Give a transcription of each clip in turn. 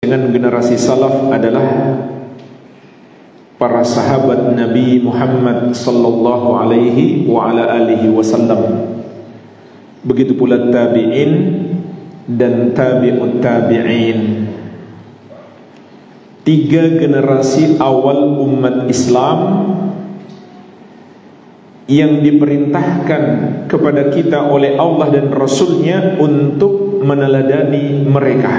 dengan generasi salaf adalah para sahabat Nabi Muhammad sallallahu alaihi wa ala alihi wasallam. Begitu pula tabi'in dan tabi'ut tabi'in. 3 generasi awal umat Islam yang diperintahkan kepada kita oleh Allah dan Rasulnya untuk meneladani mereka.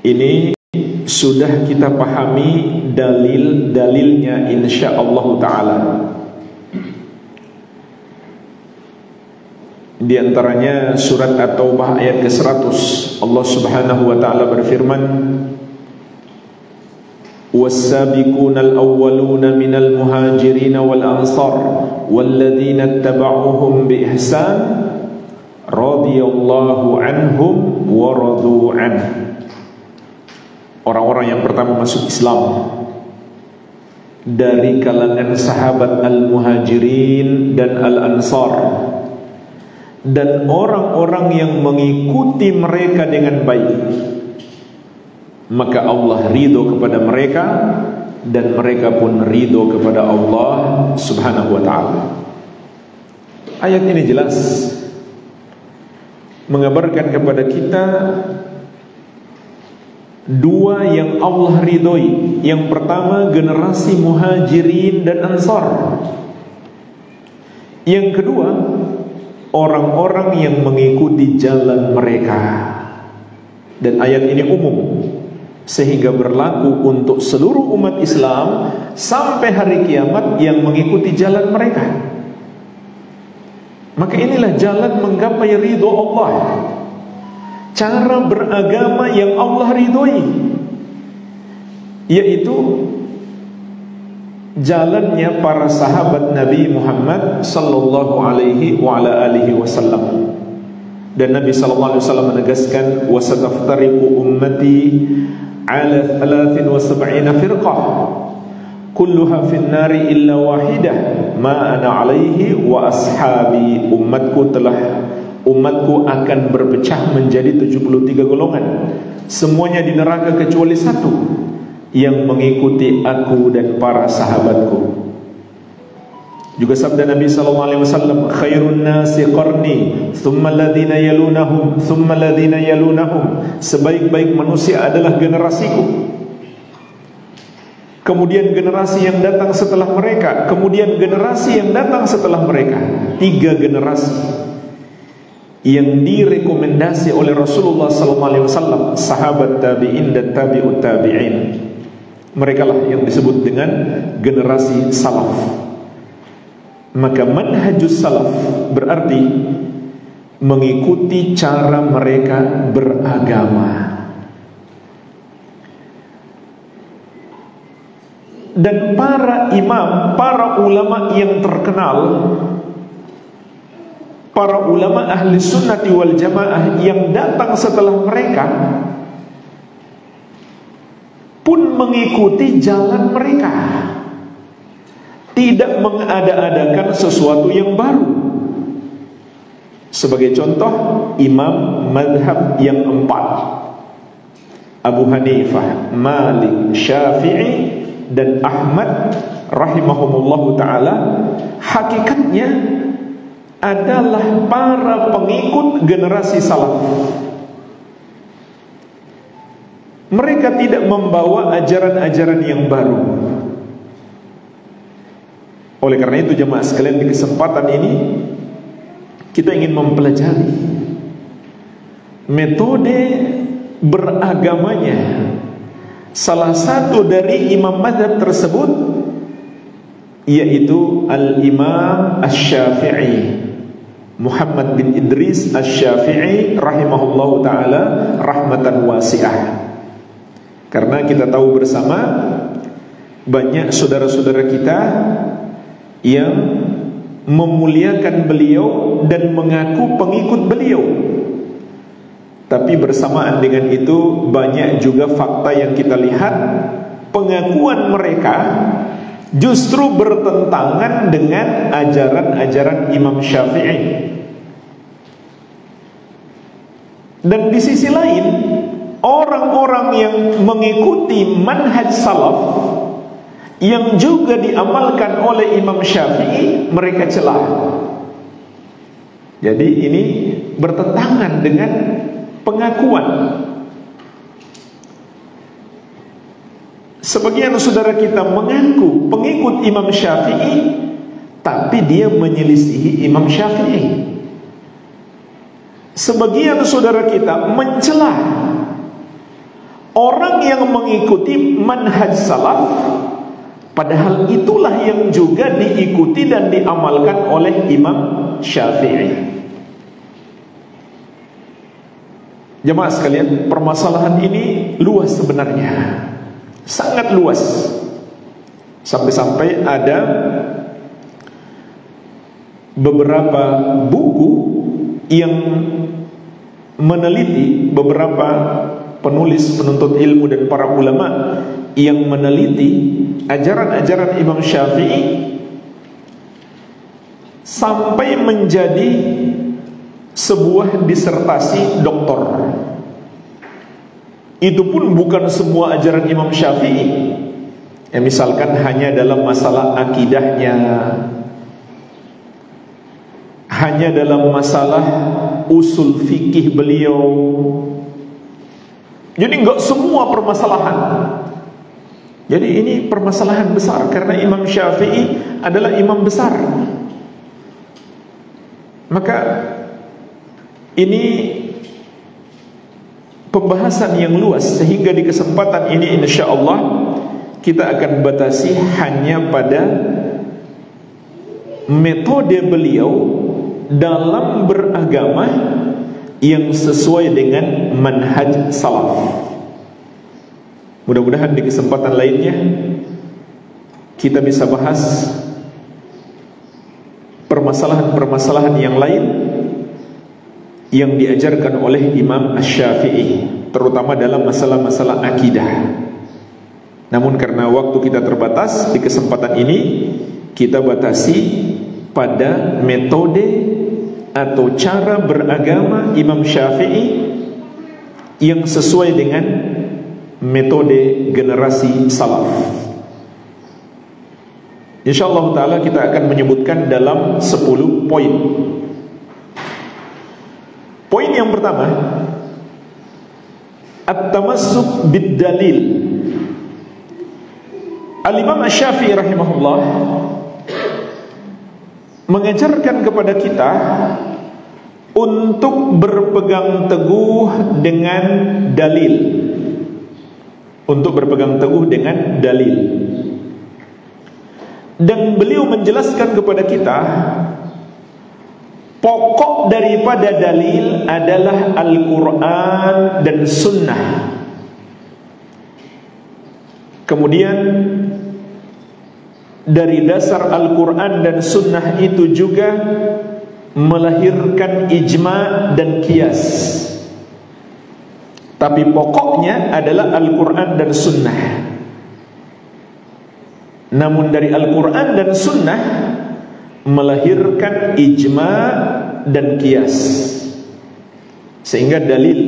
Ini sudah kita pahami dalil-dalilnya insyaallah ta'ala. Di antaranya surat At-Taubah ayat ke-100, Allah Subhanahu wa taala berfirman, "Was-sabiqunal awwaluna minal muhajirin wal ansar walladzina ittaba'uuhum bi ihsan radhiyallahu anhum wa radu an." Orang-orang yang pertama masuk Islam dari kalangan sahabat al-muhajirin dan al-ansar, dan orang-orang yang mengikuti mereka dengan baik, maka Allah ridho kepada mereka dan mereka pun ridho kepada Allah Subhanahu wa ta'ala. Ayat ini jelas mengabarkan kepada kita 2 yang Allah ridhoi. Yang pertama generasi muhajirin dan ansar. Yang kedua orang-orang yang mengikuti jalan mereka. Dan ayat ini umum, sehingga berlaku untuk seluruh umat Islam sampai hari kiamat yang mengikuti jalan mereka. Maka inilah jalan menggapai ridho Allah, cara beragama yang Allah ridhoi, yaitu jalannya para sahabat Nabi Muhammad sallallahu alaihi wa ala alihi wasallam. Dan Nabi sallallahu alaihi wasallam menegaskan, "Wasataftariqu ummati ala 73 firqah kulluha fin nari illa wahidah ma ana alaihi wa ashabi." Umatku akan berpecah menjadi 73 golongan, semuanya di neraka kecuali 1, yang mengikuti aku dan para sahabatku. Juga sabda Nabi sallallahu alaihi wasallam, "Khairun nasi qarni, thumma alladhina yalunahum, thumma alladhina yalunahum." Sebaik-baik manusia adalah generasiku, kemudian generasi yang datang setelah mereka, kemudian generasi yang datang setelah mereka. 3 generasi yang direkomendasi oleh Rasulullah sallallahu alaihi wasallam, sahabat tabi'in dan tabi'ut tabi'in. Mereka lah yang disebut dengan generasi salaf. Maka manhajus salaf berarti mengikuti cara mereka beragama. Dan para imam, para ulama yang terkenal, para ulama ahli sunnati wal jamaah yang datang setelah mereka pun mengikuti jalan mereka, tidak mengada-adakan sesuatu yang baru. Sebagai contoh, imam madhab yang 4, Abu Hanifah, Malik, Syafi'i dan Ahmad rahimahumullahu ta'ala, hakikatnya adalah para pengikut generasi salaf. Mereka tidak membawa ajaran-ajaran yang baru. Oleh karena itu jemaah sekalian, di kesempatan ini kita ingin mempelajari metode beragamanya salah satu dari imam mazhab tersebut, yaitu Al-Imam Asy-Syafi'i, Muhammad bin Idris Asy-Syafi'i rahimahullahu ta'ala rahmatan wasi'ah. Karena kita tahu bersama, banyak saudara-saudara kita yang memuliakan beliau dan mengaku pengikut beliau, tapi bersamaan dengan itu banyak juga fakta yang kita lihat, pengakuan mereka justru bertentangan dengan ajaran-ajaran Imam Syafi'i. Dan di sisi lain, orang-orang yang mengikuti manhaj salaf yang juga diamalkan oleh Imam Syafi'i, mereka celah. Jadi ini bertentangan dengan pengakuan. Sebagian saudara kita mengaku pengikut Imam Syafi'i, tapi dia menyelisihi Imam Syafi'i. Sebagian saudara kita mencela orang yang mengikuti manhaj salaf, padahal itulah yang juga diikuti dan diamalkan oleh Imam Syafi'i. Jemaah sekalian, permasalahan ini luas sebenarnya, sangat luas. Sampai-sampai ada beberapa buku yang meneliti, beberapa penulis, penuntut ilmu dan para ulama yang meneliti ajaran-ajaran Imam Syafi'i sampai menjadi sebuah disertasi doktor. Itu pun bukan semua ajaran Imam Syafi'i. Ya, misalkan hanya dalam masalah akidahnya, hanya dalam masalah usul fikih beliau. Jadi enggak semua permasalahan. Jadi ini permasalahan besar, karena Imam Syafi'i adalah imam besar. Maka ini pembahasan yang luas, sehingga di kesempatan ini insyaallah kita akan batasi hanya pada metode beliau dalam beragama yang sesuai dengan manhaj salaf. Mudah-mudahan di kesempatan lainnya kita bisa bahas permasalahan-permasalahan yang lain yang diajarkan oleh Imam Asy-Syafi'i, terutama dalam masalah-masalah akidah. Namun karena waktu kita terbatas, di kesempatan ini kita batasi pada metode atau cara beragama Imam Syafi'i yang sesuai dengan metode generasi salaf. InsyaAllah ta'ala kita akan menyebutkan dalam 10 poin. Poin yang pertama, at-tamassuk bid-dalil. Al-Imam Asy-Syafi'i rahimahullah mengajarkan kepada kita untuk berpegang teguh dengan dalil. Untuk berpegang teguh dengan dalil. Dan beliau menjelaskan kepada kita, pokok daripada dalil adalah Al-Quran dan Sunnah. Kemudian dari dasar Al-Quran dan Sunnah itu juga melahirkan ijma' dan qiyas. Tapi pokoknya adalah Al-Quran dan Sunnah. Namun dari Al-Quran dan Sunnah melahirkan ijma' dan qiyas, sehingga dalil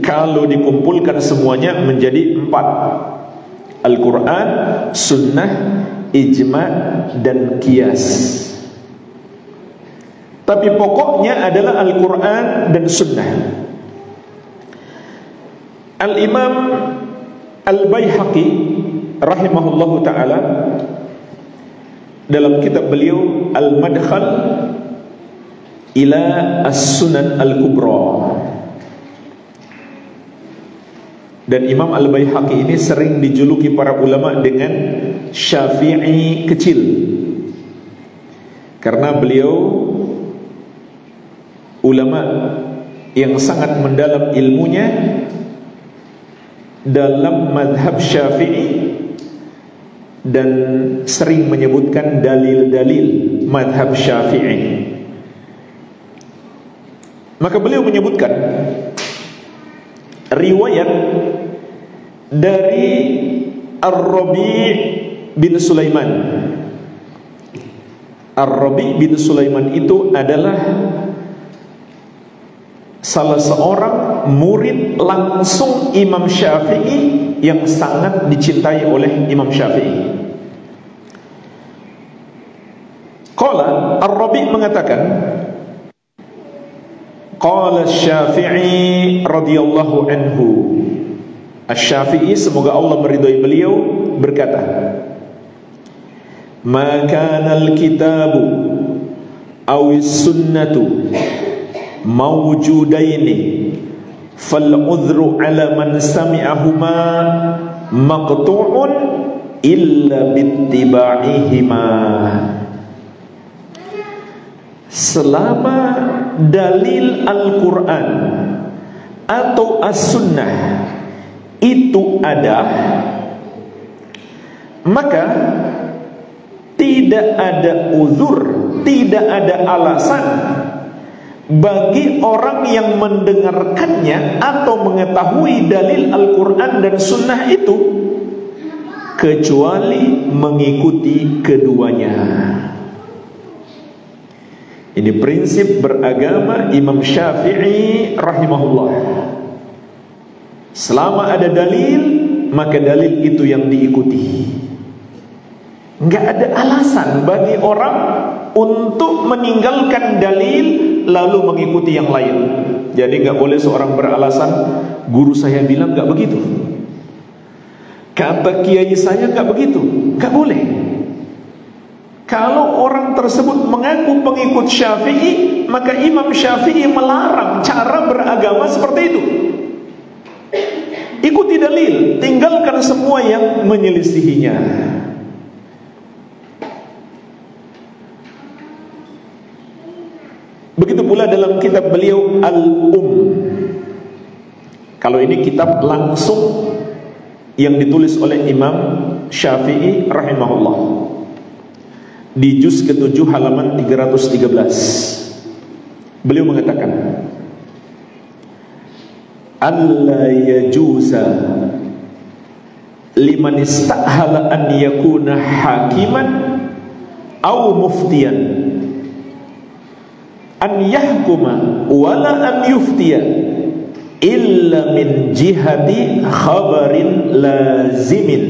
kalau dikumpulkan semuanya menjadi 4: Al-Quran, Sunnah, ijma' dan qiyas. Tapi pokoknya adalah Al-Quran dan Sunnah. Al-Imam Al-Baihaqi rahimahullahu ta'ala dalam kitab beliau Al-Madkhal ila As-Sunan Al-Kubra, dan Imam Al-Baihaqi ini sering dijuluki para ulama dengan Syafi'i kecil, karena beliau ulama yang sangat mendalam ilmunya dalam madhab Syafi'i dan sering menyebutkan dalil-dalil madhab Syafi'i. Maka beliau menyebutkan riwayat dari Ar-Rabi' bin Sulaiman. Ar-Rabi' bin Sulaiman itu adalah salah seorang murid langsung Imam Syafi'i yang sangat dicintai oleh Imam Syafi'i. Qala Ar-Rabi' mengatakan, qala Syafi'i radhiyallahu anhu, Asy-Syafi'i semoga Allah meridhai beliau berkata, ma kana al-kitabu aw as-sunnatu mawjudaini fal udhru ala man sami'ahuma maqtu'un illa bittiba'ihima. Selama dalil Al-Quran atau As-Sunnah itu ada, maka tidak ada uzur, tidak ada alasan bagi orang yang mendengarkannya atau mengetahui dalil Al-Quran dan Sunnah itu kecuali mengikuti keduanya. Ini prinsip beragama Imam Syafi'i rahimahullah. Selama ada dalil, maka dalil itu yang diikuti. Enggak ada alasan bagi orang untuk meninggalkan dalil lalu mengikuti yang lain. Jadi enggak boleh seorang beralasan, guru saya bilang enggak begitu, kata kiai saya enggak begitu. Enggak boleh. Kalau orang tersebut mengaku pengikut Syafi'i, maka Imam Syafi'i melarang cara beragama seperti itu. Ikuti dalil, tinggalkan semua yang menyelisihinya. Begitu pula dalam kitab beliau Kalau ini kitab langsung yang ditulis oleh Imam Syafi'i rahimahullah, di juz ke-7 halaman 313 beliau mengatakan, alla yajuza liman istahala an yakuna hakiman aw muftiyan an yahkuma wala an yuftiya illa min jihati khabarin lazimin.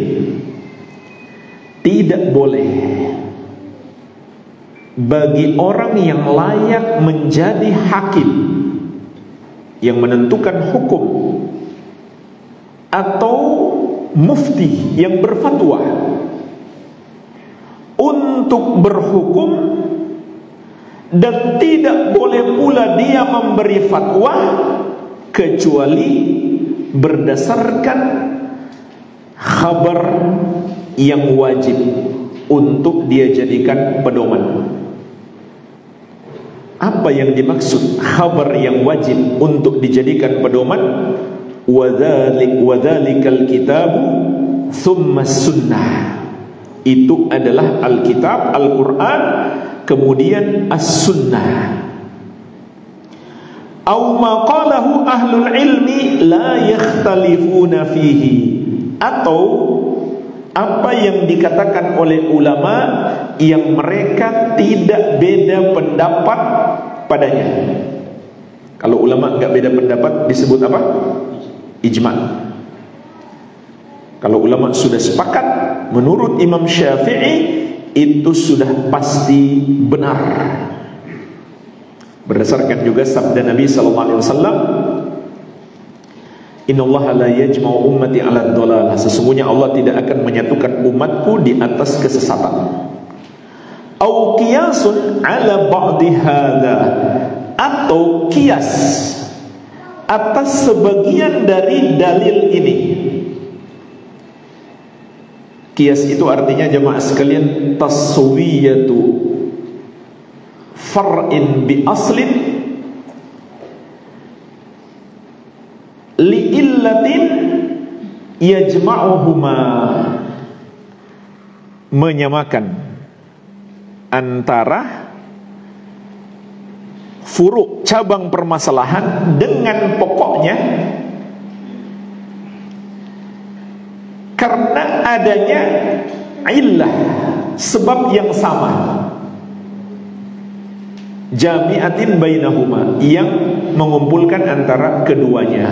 Tidak boleh bagi orang yang layak menjadi hakim, yang menentukan hukum, atau mufti yang berfatwa, untuk berhukum, dan tidak boleh pula dia memberi fatwa kecuali berdasarkan khabar yang wajib untuk dia jadikan pedoman. Apa yang dimaksud khabar yang wajib untuk dijadikan pedoman? Wadzalikal kitabu thumma sunnah. Itu adalah Alkitab, Al-Quran, kemudian As-Sunnah. Aw ma qalahu ahlul ilmi la yakhtalifuna fihi, atau apa yang dikatakan oleh ulama yang mereka tidak beda pendapat padanya. Kalau ulama enggak beda pendapat disebut apa? Ijma'. Kalau ulama sudah sepakat menurut Imam Syafi'i, itu sudah pasti benar. Berdasarkan juga sabda Nabi SAW, innallaha la yajma'u ummati 'ala dhalalah. Sesungguhnya Allah tidak akan menyatukan umatku di atas kesesatan. Au qiyasun 'ala ba'di hadza, atau qiyas atas sebagian dari dalil ini. Qiyas itu artinya jemaah sekalian taswiyatu far'in bi aslin li'illatin yajma'uhuma, menyamakan antara furu' cabang permasalahan dengan pokoknya karena adanya illah, sebab yang sama, jami'atin bainahuma, yang mengumpulkan antara keduanya.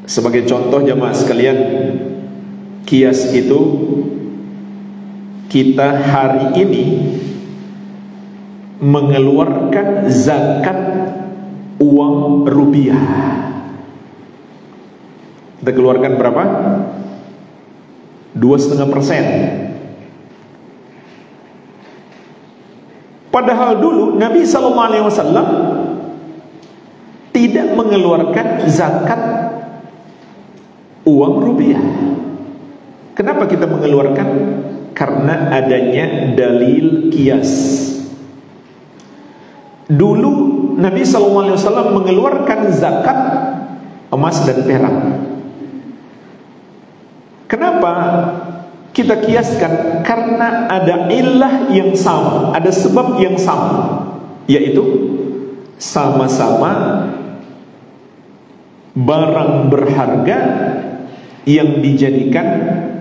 Sebagai contoh jamaah sekalian, kias itu kita hari ini mengeluarkan zakat uang rupiah. Kita keluarkan berapa? 2,5%. Padahal dulu Nabi SAW tidak mengeluarkan zakat uang rupiah. Kenapa kita mengeluarkan? Karena adanya dalil kias. Dulu Nabi SAW mengeluarkan zakat emas dan perak. Kenapa kita kiaskan? Karena ada illah yang sama, ada sebab yang sama, yaitu sama-sama barang berharga yang dijadikan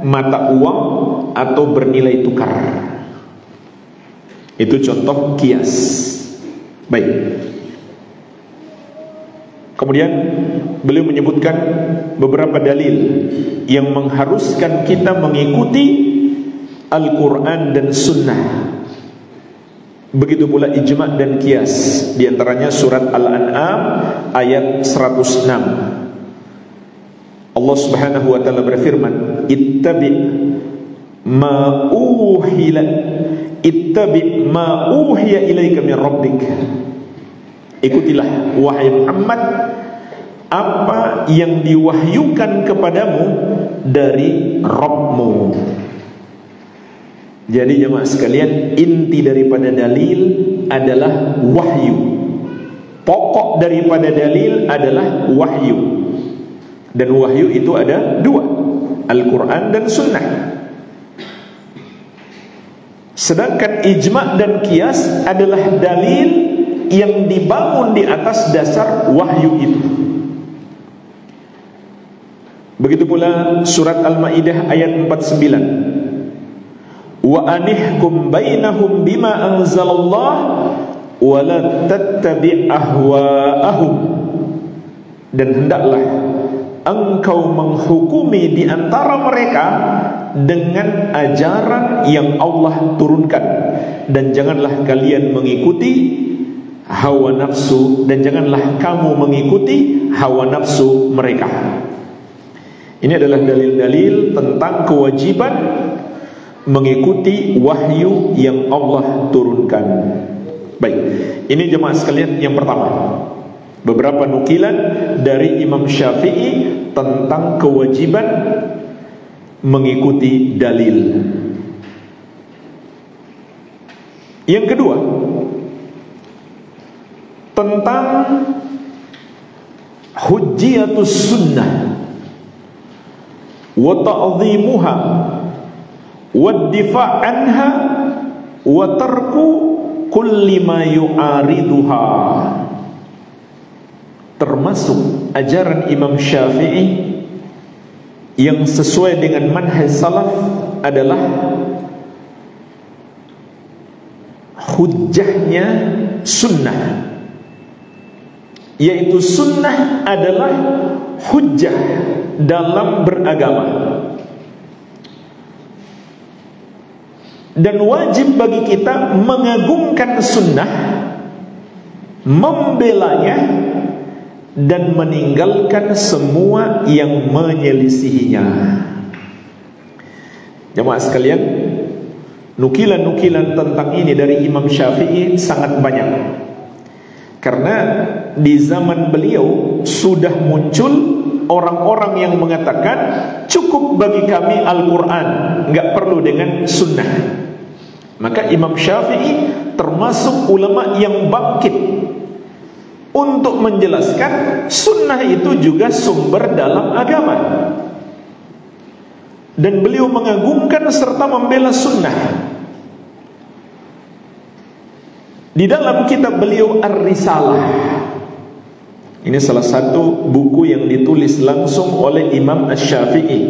mata uang atau bernilai tukar. Itu contoh kias. Baik. Kemudian beliau menyebutkan beberapa dalil yang mengharuskan kita mengikuti Al-Quran dan Sunnah. Begitu pula ijma' dan qiyas. Di antaranya surat Al-An'am ayat 106. Allah Subhanahu wa taala berfirman, "Ittabi' ma uhiya ilaika min rabbik." Ikutilah wahai Muhammad apa yang diwahyukan kepadamu dari Rabbmu. Jadi jemaah sekalian, inti daripada dalil adalah wahyu. Pokok daripada dalil adalah wahyu. Dan wahyu itu ada dua, Al-Quran dan Sunnah. Sedangkan ijma' dan qiyas adalah dalil yang dibangun di atas dasar wahyu itu. Begitu pula surat Al-Maidah ayat 49. Wa anihkum bainahum bima anzalallah wa la tattabi' ahwa'ahum. Dan hendaklah engkau menghukumi di antara mereka dengan ajaran yang Allah turunkan, dan janganlah kalian mengikuti hawa nafsu, dan janganlah kamu mengikuti hawa nafsu mereka. Ini adalah dalil-dalil tentang kewajiban mengikuti wahyu yang Allah turunkan. Baik, ini jemaah sekalian yang pertama, beberapa nukilan dari Imam Syafi'i tentang kewajiban mengikuti dalil. Yang kedua, tentang hujjiyatus sunnah wa ta'zimuha wa difa' anha wa tarku kulli ma yu'ariduha. Termasuk ajaran Imam Syafi'i yang sesuai dengan manhaj salaf adalah hujjahnya sunnah, yaitu sunnah adalah hujjah dalam beragama, dan wajib bagi kita mengagungkan sunnah, membelanya, dan meninggalkan semua yang menyelisihinya. Jemaah sekalian, nukilan-nukilan tentang ini dari Imam Syafi'i sangat banyak. Karena di zaman beliau sudah muncul orang-orang yang mengatakan cukup bagi kami Al-Quran, nggak perlu dengan sunnah. Maka Imam Syafi'i termasuk ulama yang bangkit untuk menjelaskan sunnah itu juga sumber dalam agama, dan beliau mengagungkan serta membela sunnah. Di dalam kitab beliau Ar-Risalah, ini salah satu buku yang ditulis langsung oleh Imam Asy-Syafi'i,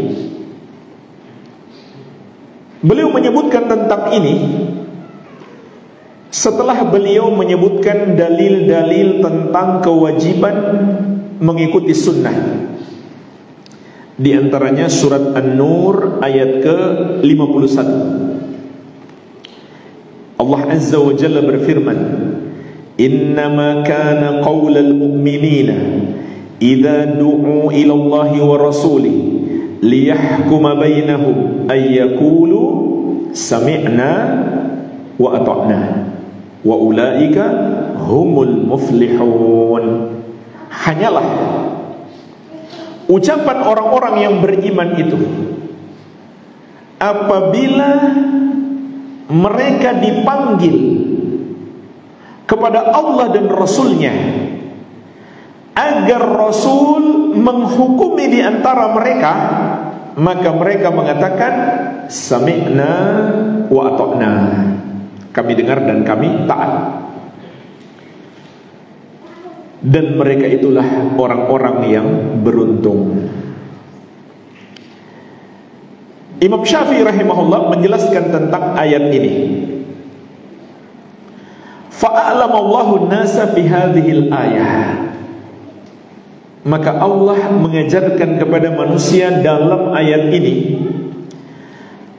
beliau menyebutkan tentang ini setelah beliau menyebutkan dalil-dalil tentang kewajiban mengikuti sunnah, di antaranya surat An-Nur ayat ke-51. Allah Azza wa Jalla berfirman, "Innama kana qaulal mu'minina idza du'u ila Allahi wa rasulih liyahkuma bainahum ay yaqulu sami'na wa ata'na wa ulaika humul muflihun." Hanyalah ucapan orang-orang yang beriman itu apabila mereka dipanggil kepada Allah dan Rasulnya agar Rasul menghukumi di antara mereka, maka mereka mengatakan sami'na wa ata'na, kami dengar dan kami taat. Dan mereka itulah orang-orang yang beruntung. Imam Syafi'i rahimahullah menjelaskan tentang ayat ini. Fa'alamallahu an-nasa fi hadhil ayah. Maka Allah mengajarkan kepada manusia dalam ayat ini,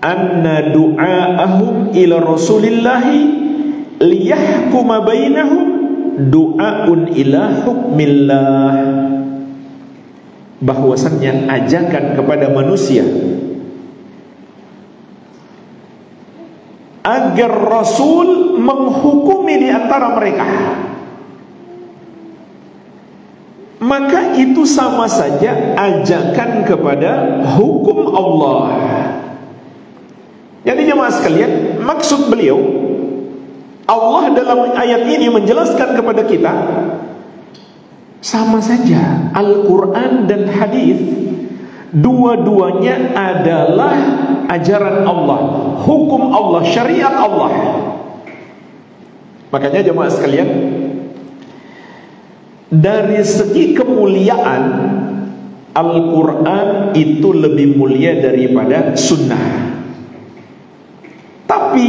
anna du'aahum ila rasulillahi liyahkuma bainahum du'aun ila hukmillah. Bahwasannya ajakan kepada manusia agar Rasul menghukumi di antara mereka, maka itu sama saja ajakan kepada hukum Allah. Jadi jemaah sekalian, maksud beliau, Allah dalam ayat ini menjelaskan kepada kita, sama saja Al-Quran dan hadis, dua-duanya adalah ajaran Allah, hukum Allah, syariat Allah. Makanya jemaah sekalian, dari segi kemuliaan, Al-Quran itu lebih mulia daripada sunnah. Tapi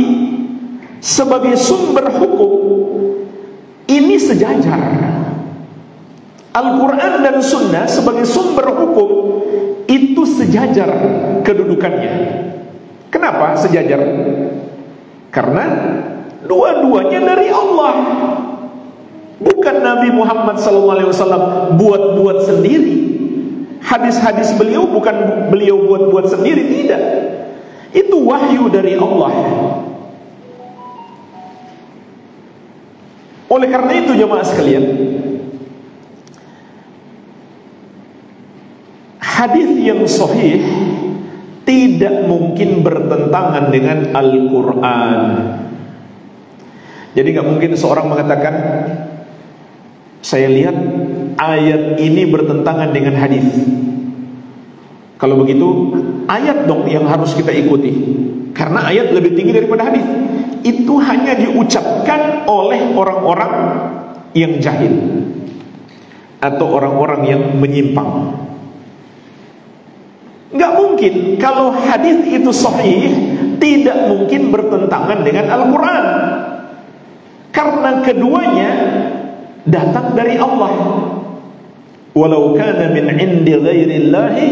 sebagai sumber hukum ini sejajar. Al-Quran dan sunnah sebagai sumber hukum itu sejajar kedudukannya. Kenapa sejajar? Karena dua-duanya dari Allah. Bukan Nabi Muhammad SAW buat-buat sendiri. Hadis-hadis beliau bukan beliau buat-buat sendiri, tidak. Itu wahyu dari Allah. Oleh karena itu jemaah sekalian, hadis yang sahih tidak mungkin bertentangan dengan Al-Quran. Jadi gak mungkin seorang mengatakan, saya lihat ayat ini bertentangan dengan hadis. Kalau begitu, ayat dong yang harus kita ikuti, karena ayat lebih tinggi daripada hadis. Itu hanya diucapkan oleh orang-orang yang jahil atau orang-orang yang menyimpang. Gak mungkin. Kalau hadis itu sahih, tidak mungkin bertentangan dengan Al-Quran, karena keduanya datang dari Allah. Walau kana min indi ghairillahi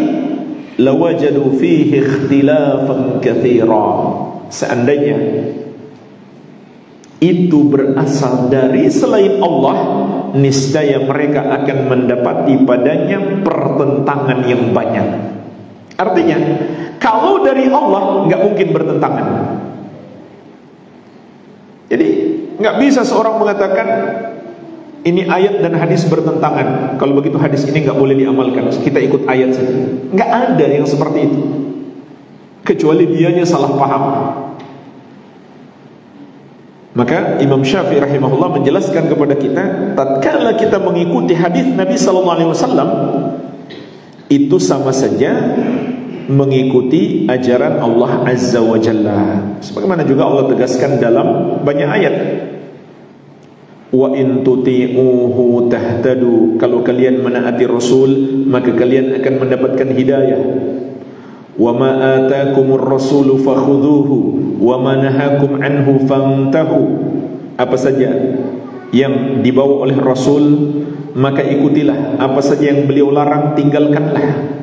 lawajadu fihi ikhtilafan katsira. Seandainya itu berasal dari selain Allah, niscaya mereka akan mendapati padanya pertentangan yang banyak. Artinya, kalau dari Allah nggak mungkin bertentangan. Jadi nggak bisa seorang mengatakan ini ayat dan hadis bertentangan, kalau begitu hadis ini nggak boleh diamalkan, kita ikut ayat saja. Nggak ada yang seperti itu, kecuali dianya salah paham. Maka Imam Syafi'i rahimahullah menjelaskan kepada kita, tatkala kita mengikuti hadis Nabi sallallahu alaihi wasallam, itu sama saja mengikuti ajaran Allah Azza wa Jalla. Sebagaimana juga Allah tegaskan dalam banyak ayat, wa in tuti'uhu tahtadu, kalau kalian menaati Rasul maka kalian akan mendapatkan hidayah. Wa ma atakumur rasulu fakhudhuhu wa ma nahakum anhu fantahu. apa saja yang dibawa oleh Rasul, maka ikutilah. Apa saja yang beliau larang, tinggalkanlah.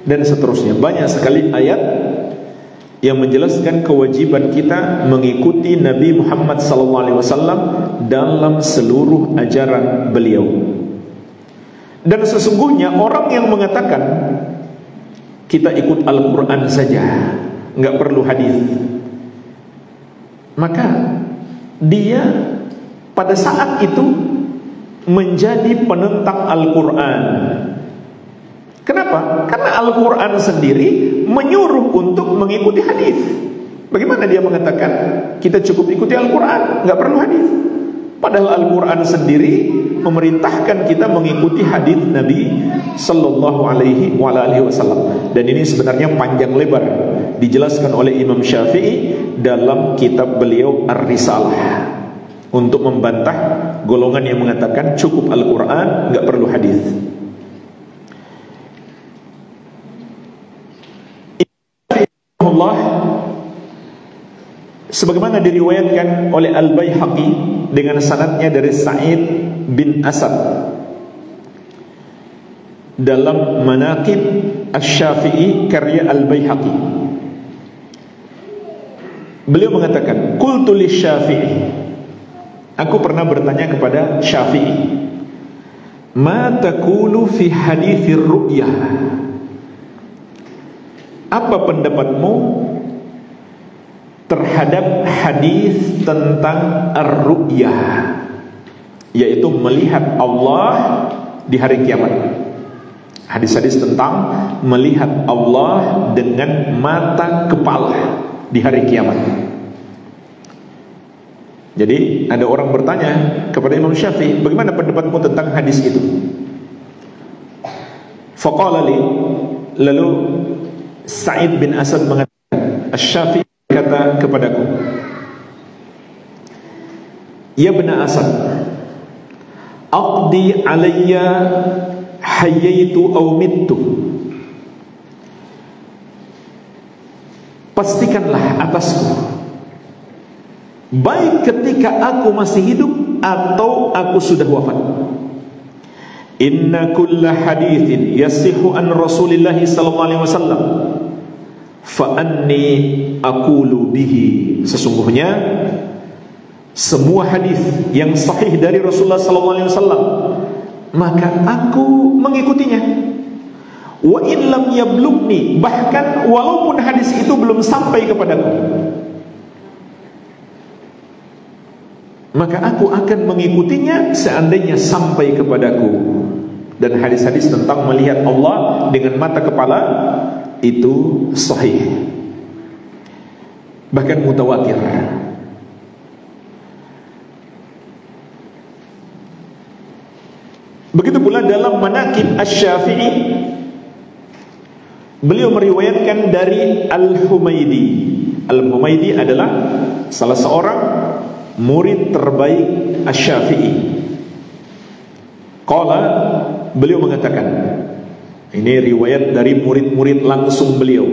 Dan seterusnya. Banyak sekali ayat yang menjelaskan kewajiban kita mengikuti Nabi Muhammad SAW dalam seluruh ajaran beliau. Dan sesungguhnya orang yang mengatakan kita ikut Al-Quran saja, nggak perlu hadis, maka dia pada saat itu menjadi penentang Al-Quran. Kenapa? Karena Al-Quran sendiri menyuruh untuk mengikuti hadis. Bagaimana dia mengatakan kita cukup ikuti Al-Quran, nggak perlu hadis? Padahal Al-Quran sendiri memerintahkan kita mengikuti hadis Nabi Sallallahu Alaihi Wasallam. Dan ini sebenarnya panjang lebar dijelaskan oleh Imam Syafi'i dalam kitab beliau Ar-Risalah, untuk membantah golongan yang mengatakan cukup Al-Quran, nggak perlu hadis. Allah, sebagaimana diriwayatkan oleh Al-Baihaqi dengan sanadnya dari Sa'id bin Asad dalam Manaqib Asy-Syafi'i karya Al-Baihaqi, beliau mengatakan, qultu lisy-Syafi'i, aku pernah bertanya kepada Syafi'i, ma taqulu fi haditsir ru'yah, apa pendapatmu terhadap hadis tentang ar-ru'yah, yaitu melihat Allah di hari kiamat. Hadis-hadis tentang melihat Allah dengan mata kepala di hari kiamat. Jadi ada orang bertanya kepada Imam Syafi'i, bagaimana pendapatmu tentang hadis itu? Faqala li, lalu Sa'id bin Asad mengatakan, Asy-Syafi'i kata kepadaku, ya Ibn Asad, aqdi alayya hayyaitu aw mittu, pastikanlah atasku, baik ketika aku masih hidup atau aku sudah wafat. Inna kulla hadithin yasihu an Rasulillah sallallahu alaihi wasallam fa anni aqulu bihi, sesungguhnya semua hadis yang sahih dari Rasulullah sallallahu alaihi wasallam maka aku mengikutinya. Wa in lam yablugni, bahkan walaupun hadis itu belum sampai kepadaku, maka aku akan mengikutinya seandainya sampai kepadaku. Dan hadis-hadis tentang melihat Allah dengan mata kepala itu sahih, bahkan mutawatir. Begitu pula dalam Manaqib Asy-Syafi'i, beliau meriwayatkan dari Al-Humaidi. Al-Humaidi adalah salah seorang murid terbaik Asy-Syafi'i. Qala, beliau mengatakan, ini riwayat dari murid-murid langsung beliau.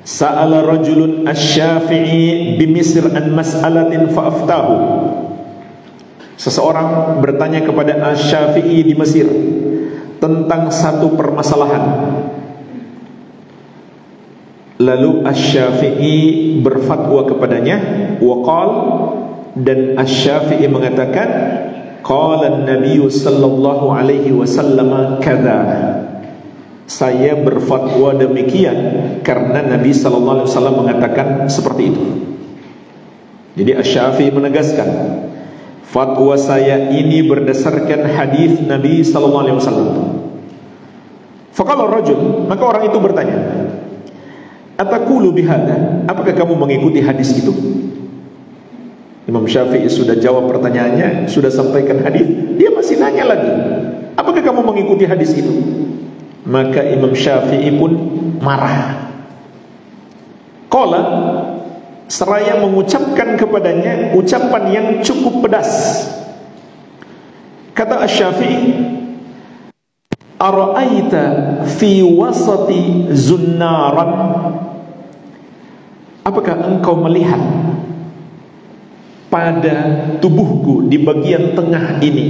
Sa'ala rajulun Asy-Syafi'i bi Misr an mas'alatin fa aftahu. Seseorang bertanya kepada Asy-Syafi'i di Mesir tentang satu permasalahan. Lalu Asy-Syafi'i berfatwa kepadanya, waqal, dan Asy-Syafi'i mengatakan, qala an-nabiy sallallahu alaihi wasallam kadza, saya berfatwa demikian karena Nabi sallallahu alaihi wasallam mengatakan seperti itu. Jadi Asy-Syafi'i menegaskan, fatwa saya ini berdasarkan hadis Nabi sallallahu alaihi wasallam. Faqala ar-rajul, maka orang itu bertanya, ataqulu bihadza, apakah kamu mengikuti hadis itu? Imam Syafi'i sudah jawab pertanyaannya, sudah sampaikan hadis, dia masih nanya lagi, apakah kamu mengikuti hadis itu? Maka Imam Syafi'i pun marah. Qala, seraya mengucapkan kepadanya ucapan yang cukup pedas. Kata Asy-Syafi'i, ara'aita fi wasati zunnaran, apakah engkau melihat pada tubuhku di bagian tengah ini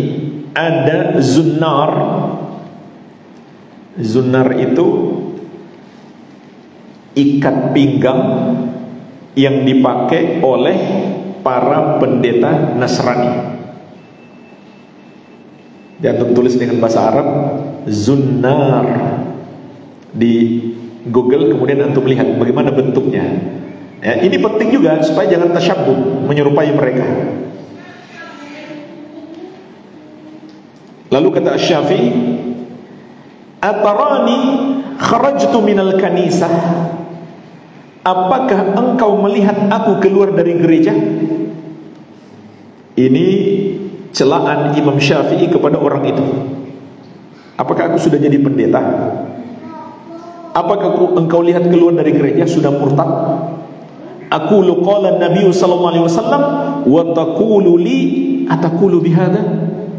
ada zunnar. Zunnar itu ikat pinggang yang dipakai oleh para pendeta Nasrani. Jangan tulis dengan bahasa Arab zunnar di Google, kemudian antum lihat bagaimana bentuknya. Ya, ini penting juga supaya jangan tasyabbuh menyerupai mereka. Lalu kata Asy-Syafi'i, "Atarani kharajtu minal kanisah?" Apakah engkau melihat aku keluar dari gereja? Ini celaan Imam Syafi'i kepada orang itu. Apakah aku sudah jadi pendeta? Apakah engkau lihat keluar dari gereja sudah murtad? Aku qala Nabi sallallahu alaihi wasallam wa taqulu li ataqulu bihadza.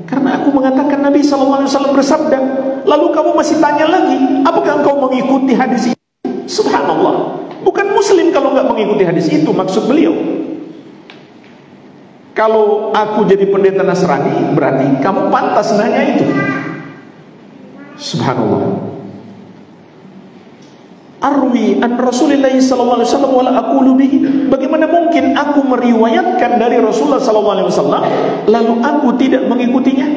Karena aku mengatakan Nabi sallallahu alaihi wasallam bersabda, lalu kamu masih tanya lagi, apakah engkau mengikuti hadis itu? Subhanallah. Bukan muslim kalau enggak mengikuti hadis itu, maksud beliau. Kalau aku jadi pendeta Nasrani, berarti kamu pantas nanya itu. Subhanallah. Arwi an Rasulillah sallallahu alaihi wasallam wala aqulu bihi. Bagaimana mungkin aku meriwayatkan dari Rasulullah sallallahu alaihi wasallam lalu aku tidak mengikutinya?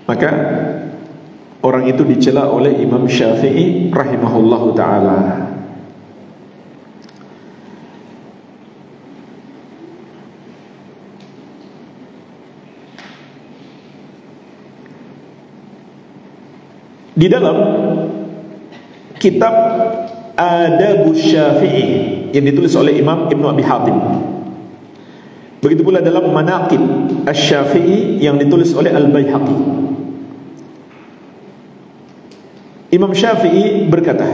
Maka orang itu dicela oleh Imam Syafi'i rahimahullahu taala. Di dalam kitab Adabus Syafi'i yang ditulis oleh Imam Ibnu Abi Hatim, begitu pula dalam Manaqib Asy-Syafi'i yang ditulis oleh Al-Baihaqi, Imam Syafi'i berkata,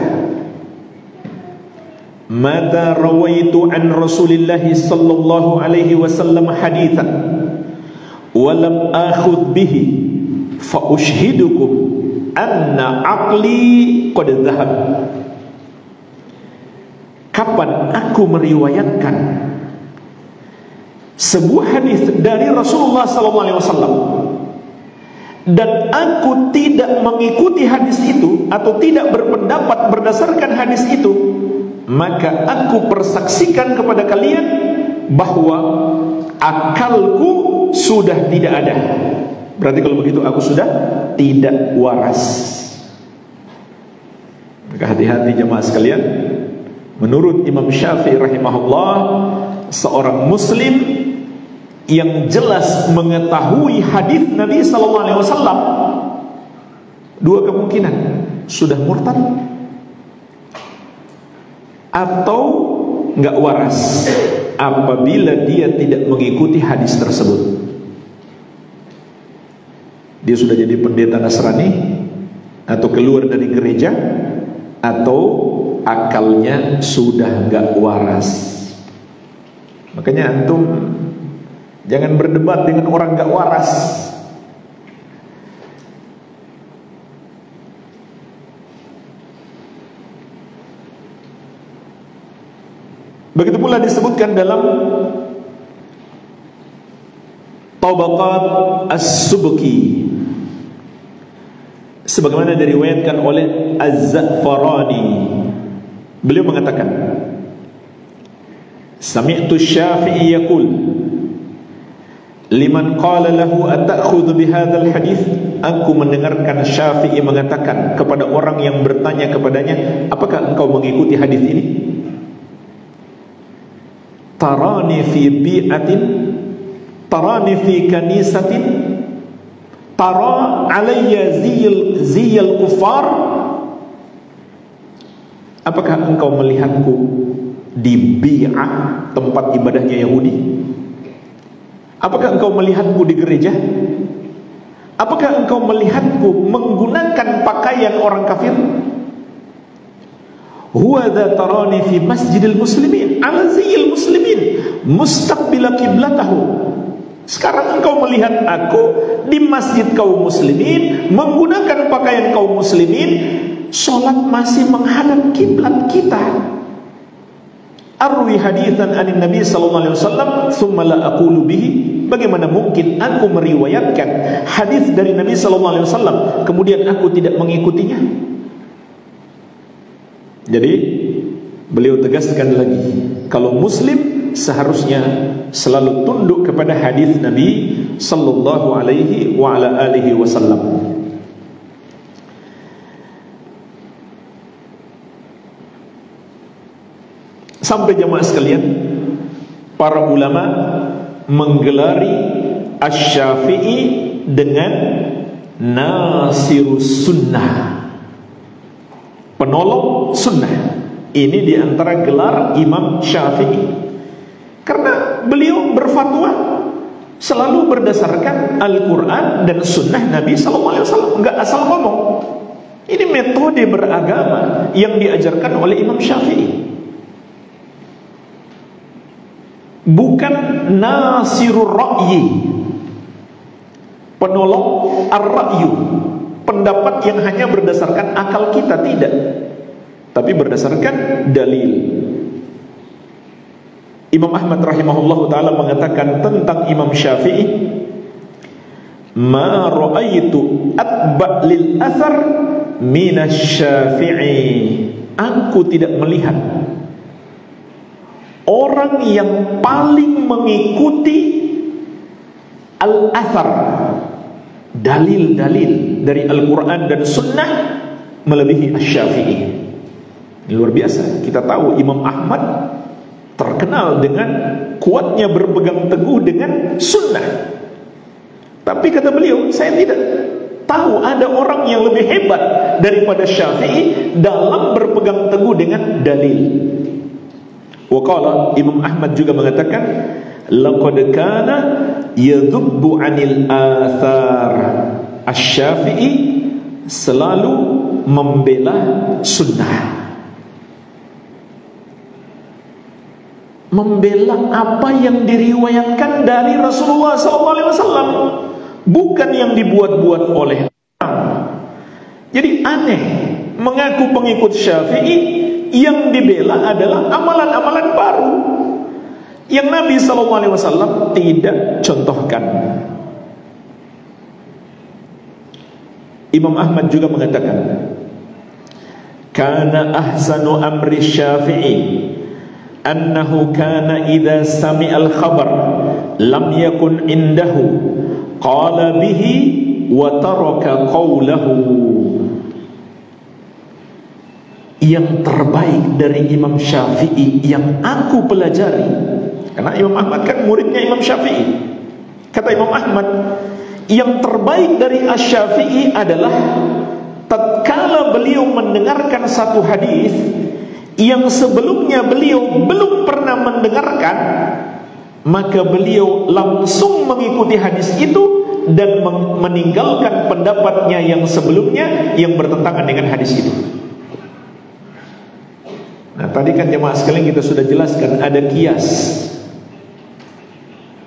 "Mata rawaitu an Rasulillah sallallahu alaihi wasallam haditsan wa lam akhudh bihi fa ushhidukum anna aqli qad dhahab." Kapan aku meriwayatkan sebuah hadis dari Rasulullah SAW dan aku tidak mengikuti hadis itu atau tidak berpendapat berdasarkan hadis itu, maka aku persaksikan kepada kalian bahwa akalku sudah tidak ada. Berarti kalau begitu aku sudah tidak waras. Maka hati-hati jemaah sekalian. Menurut Imam Syafi'i rahimahullah, seorang muslim yang jelas mengetahui hadis Nabi sallallahu alaihi wasallam, dua kemungkinan, sudah murtad atau enggak waras apabila dia tidak mengikuti hadis tersebut. Dia sudah jadi pendeta Nasrani atau keluar dari gereja atau akalnya sudah enggak waras. Makanya antum jangan berdebat dengan orang enggak waras. Begitu pula disebutkan dalam Tabaqat As-Subki, sebagaimana diriwayatkan oleh Az-Za'farani, beliau mengatakan, sami'tu Syafi'i yaqul liman qala lahu ata'khudhu bihadzal hadits. Aku mendengarkan Syafi'i mengatakan kepada orang yang bertanya kepadanya, apakah engkau mengikuti hadis ini? Tarani fi bi'atin, tarani fi kanisatin, tara alayya ziyal kufar. Apakah engkau melihatku di bi'ah, tempat ibadahnya Yahudi? Apakah engkau melihatku di gereja? Apakah engkau melihatku menggunakan pakaian orang kafir? Huwa dha tarani fi masjidil muslimin ala ziyil muslimin mustaqbila qiblatahu. Sekarang engkau melihat aku di masjid kaum muslimin menggunakan pakaian kaum muslimin, sholat masih menghadap kiblat kita. arwi haditsan anin Nabi sallallahu alaihi wasallam thumma la aqulu bihi. Bagaimana mungkin aku meriwayatkan hadis dari Nabi sallallahu alaihi wasallam kemudian aku tidak mengikutinya? Jadi beliau tegaskan lagi, kalau muslim seharusnya selalu tunduk kepada hadis Nabi sallallahu alaihi wa ala alihi wasallam. Sampai jemaah sekalian, para ulama menggelari Asy-Syafi'i dengan Nasirus Sunnah, penolong sunnah. Ini diantara gelar Imam Syafi'i, karena beliau berfatwa selalu berdasarkan Al-Quran dan Sunnah Nabi SAW, nggak asal ngomong. Ini metode beragama yang diajarkan oleh Imam Syafi'i, bukan nasirur ra'yi, penolong ar-ra'yu, pendapat yang hanya berdasarkan akal kita, tidak, tapi berdasarkan dalil. Imam Ahmad rahimahullah ta'ala mengatakan tentang Imam Syafi'i, ma ra'aitu atba' lil athar minasy Syafi'i. Aku tidak melihat orang yang paling mengikuti al-athar, dalil-dalil dari Al-Quran dan Sunnah, melebihi Asy-Syafi'i. Luar biasa. Kita tahu Imam Ahmad terkenal dengan kuatnya berpegang teguh dengan Sunnah, tapi kata beliau, saya tidak tahu ada orang yang lebih hebat daripada Syafi'i dalam berpegang teguh dengan dalil. Waqala, Imam Ahmad juga mengatakan, laqad kana yadhubbu 'anil athar. Asy-Syafi'i selalu membela sunnah, membela apa yang diriwayatkan dari Rasulullah SAW, bukan yang dibuat-buat oleh orang. Jadi aneh, mengaku pengikut Syafi'i, yang dibela adalah amalan-amalan baru yang Nabi SAW tidak contohkan. Imam Ahmad juga mengatakan, kana ahsanu amri Syafi'i annahu kana idza sami'al khabar lam yakun indahu qala bihi wa taraka qawlahu. Yang terbaik dari Imam Syafi'i yang aku pelajari, karena Imam Ahmad kan muridnya Imam Syafi'i, kata Imam Ahmad, yang terbaik dari Asy-Syafi'i adalah tatkala beliau mendengarkan satu hadis yang sebelumnya beliau belum pernah mendengarkan, maka beliau langsung mengikuti hadis itu dan meninggalkan pendapatnya yang sebelumnya yang bertentangan dengan hadis itu. Nah, tadi kan jemaah sekalian kita sudah jelaskan ada kias.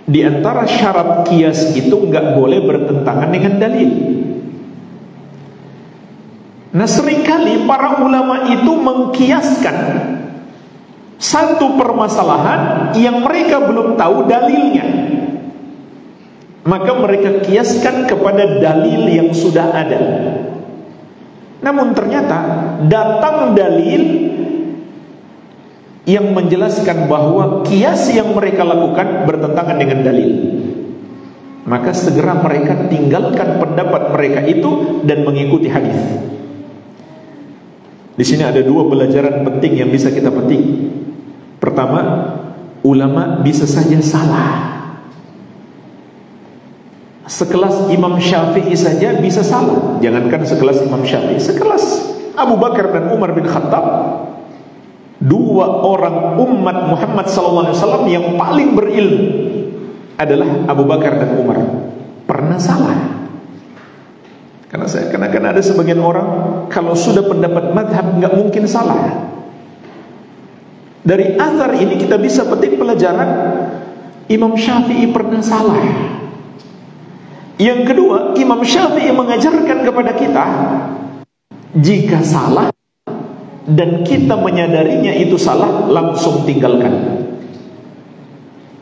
Di antara syarat kias itu nggak boleh bertentangan dengan dalil. Nah, seringkali para ulama itu mengkiaskan satu permasalahan yang mereka belum tahu dalilnya, maka mereka kiaskan kepada dalil yang sudah ada. Namun ternyata datang dalil yang menjelaskan bahwa kias yang mereka lakukan bertentangan dengan dalil, maka segera mereka tinggalkan pendapat mereka itu dan mengikuti hadis. Di sini ada dua pelajaran penting yang bisa kita petik. Pertama, ulama bisa saja salah. Sekelas Imam Syafi'i saja bisa salah, jangankan sekelas Imam Syafi'i, sekelas Abu Bakar dan Umar bin Khattab, dua orang umat Muhammad SAW yang paling berilmu adalah Abu Bakar dan Umar, pernah salah. Karena ada sebagian orang kalau sudah pendapat madhab nggak mungkin salah. Dari athar ini kita bisa petik pelajaran, Imam Syafi'i pernah salah. Yang kedua, Imam Syafi'i mengajarkan kepada kita, jika salah dan kita menyadarinya itu salah, langsung tinggalkan.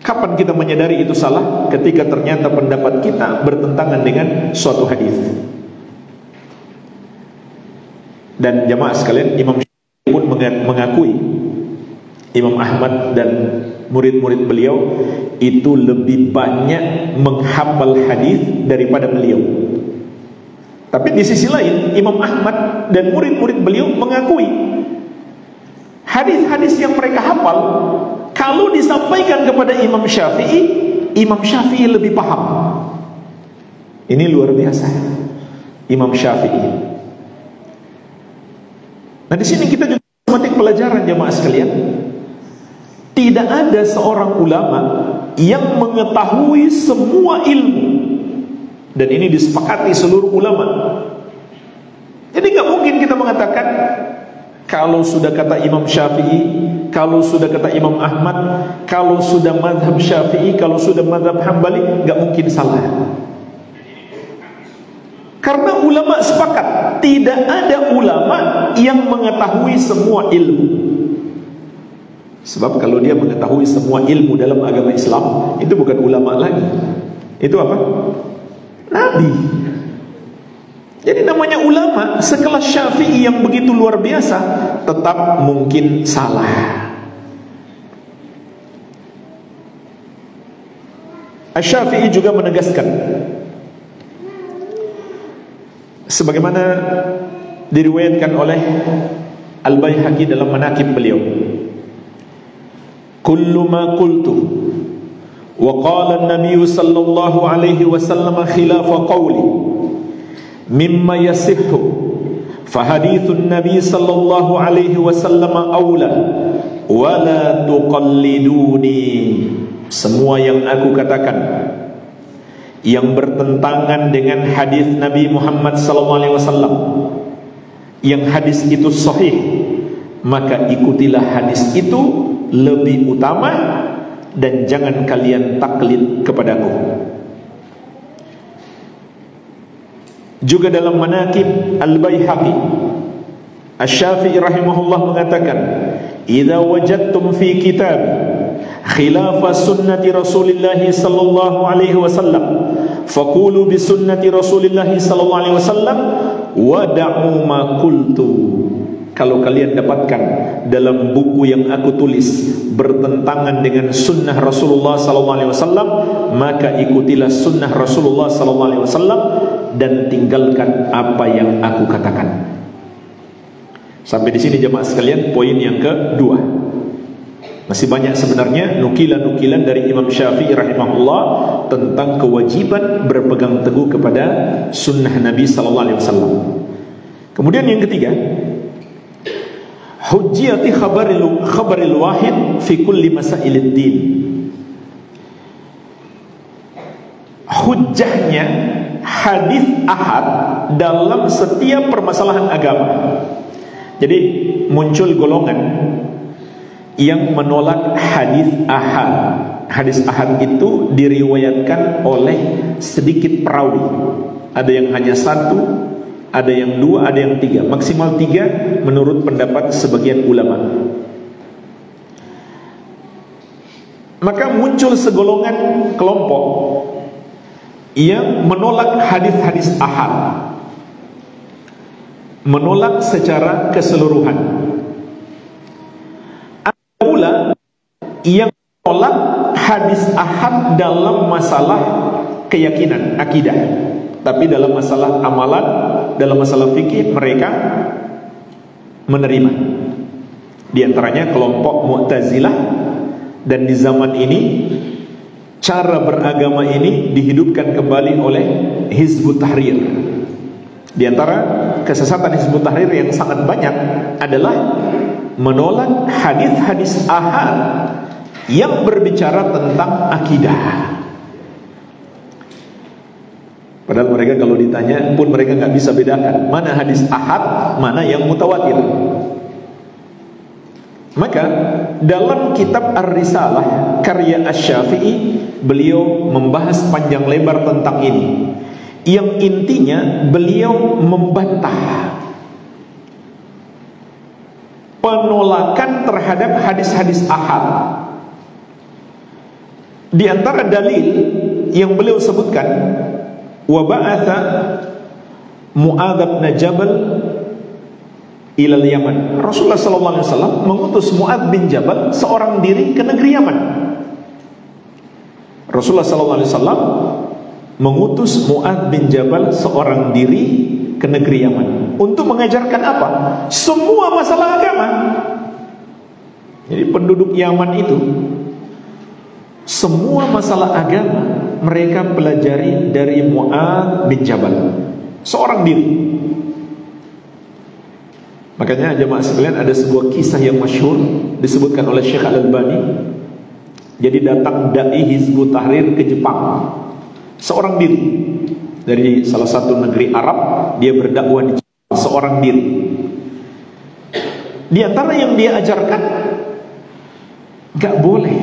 Kapan kita menyadari itu salah? Ketika ternyata pendapat kita bertentangan dengan suatu hadis. Dan jamaah sekalian, Imam Syafi'i pun mengakui, Imam Ahmad dan murid-murid beliau itu lebih banyak menghafal hadis daripada beliau. Tapi di sisi lain, Imam Ahmad dan murid-murid beliau mengakui hadis-hadis yang mereka hafal, kalau disampaikan kepada Imam Syafi'i lebih paham. Ini luar biasa, Imam Syafi'i. Nah, di sini kita juga memetik pelajaran, jamaah sekalian. Tidak ada seorang ulama yang mengetahui semua ilmu, dan ini disepakati seluruh ulama. Jadi nggak mungkin kita mengatakan kalau sudah kata Imam Syafi'i, kalau sudah kata Imam Ahmad, kalau sudah mazhab Syafi'i, kalau sudah mazhab Hambali, nggak mungkin salah. Karena ulama sepakat, tidak ada ulama yang mengetahui semua ilmu. Sebab kalau dia mengetahui semua ilmu dalam agama Islam, itu bukan ulama lagi. Itu apa? Nabi. Jadi namanya ulama sekelas Syafi'i yang begitu luar biasa, tetap mungkin salah. Asy-Syafi'i juga menegaskan, sebagaimana diriwayatkan oleh Al-Baihaqi dalam manaqib beliau, kullu ma qultu wa qala an-nabiy sallallahu alaihi wasallam khilafa qawli mimma yasihhu fa hadithun nabiy sallallahu alaihi wasallam aula wa la tuqalliduni. Semua yang aku katakan yang bertentangan dengan hadis Nabi Muhammad SAW, yang hadis itu sahih, maka ikutilah hadis itu lebih utama, dan jangan kalian taklid kepadaku. Juga dalam manaqib Al-Baihaqi, Asy-Syafi'i rahimahullah mengatakan, idza wajadtum fi kitab khilafa sunnati Rasulillah sallallahu alaihi wasallam faqulu bi sunnati Rasulillah sallallahu alaihi wasallam wa da'u ma qultu. Kalau kalian dapatkan dalam buku yang aku tulis bertentangan dengan sunnah Rasulullah sallallahu alaihi wasallam, maka ikutilah sunnah Rasulullah sallallahu alaihi wasallam dan tinggalkan apa yang aku katakan. Sampai di sini jemaah sekalian, poin yang kedua. Masih banyak sebenarnya nukilan-nukilan dari Imam Syafi'i rahimahullah tentang kewajiban berpegang teguh kepada sunnah Nabi sallallahu alaihi wasallam. Kemudian yang ketiga, hujjiyati khabaril wahid fi kulli masailid din. Hujjahnya hadis ahad dalam setiap permasalahan agama. Jadi muncul golongan yang menolak hadis ahad. Hadis ahad itu diriwayatkan oleh sedikit perawi. Ada yang hanya satu, ada yang dua, ada yang tiga, maksimal tiga menurut pendapat sebagian ulama. Maka muncul segolongan kelompok yang menolak hadis-hadis ahad, menolak secara keseluruhan. Ada pula yang menolak hadis ahad dalam masalah keyakinan, akidah, tapi dalam masalah amalan, dalam masalah fikih mereka menerima. Di antaranya kelompok Mu'tazilah, dan di zaman ini cara beragama ini dihidupkan kembali oleh Hizbut Tahrir. Di antara kesesatan Hizbut Tahrir yang sangat banyak adalah menolak hadis-hadis ahad yang berbicara tentang akidah. Padahal mereka kalau ditanya pun mereka nggak bisa bedakan mana hadis ahad, mana yang mutawatir. Maka dalam kitab Ar-Risalah karya Asy-Syafi'i, beliau membahas panjang lebar tentang ini. Yang intinya beliau membantah penolakan terhadap hadis-hadis ahad. Di antara dalil yang beliau sebutkan, wa ba'atha Mu'adz bin Jabal ila Yaman. Rasulullah sallallahu alaihi wasallam mengutus Mu'adz bin Jabal seorang diri ke negeri Yaman. Rasulullah sallallahu alaihi wasallam mengutus Mu'adz bin Jabal seorang diri ke negeri Yaman untuk mengajarkan apa? Semua masalah agama. Jadi penduduk Yaman itu semua masalah agama mereka pelajari dari Mu'adz bin Jabal, seorang diri. Makanya jemaah sekalian, ada sebuah kisah yang masyhur disebutkan oleh Syekh Al-Albani. Jadi datang dai Hizbut Tahrir ke Jepang, seorang diri dari salah satu negeri Arab, dia berdakwah di Jepang, seorang diri. Di antara yang dia ajarkan, gak boleh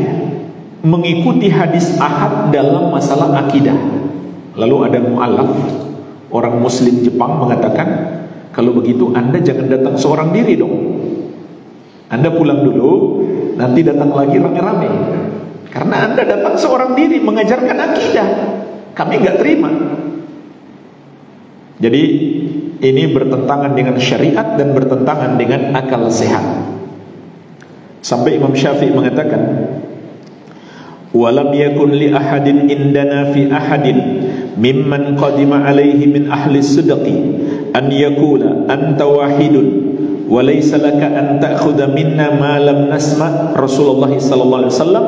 mengikuti hadis ahad dalam masalah akidah. Lalu ada mu'alaf, orang muslim Jepang, mengatakan, kalau begitu Anda jangan datang seorang diri dong. Anda pulang dulu, nanti datang lagi rame-rame. Karena Anda datang seorang diri mengajarkan akidah, kami gak terima. Jadi ini bertentangan dengan syariat dan bertentangan dengan akal sehat. Sampai Imam Syafi'i mengatakan, walam yakun li ahadin indana fi ahadin mimman qadima alaihi min ahli sidqi an yakula anta wahidun wa laysa laka an ta'khudha minna ma lam nasma. Rasulullah sallallahu alaihi wasallam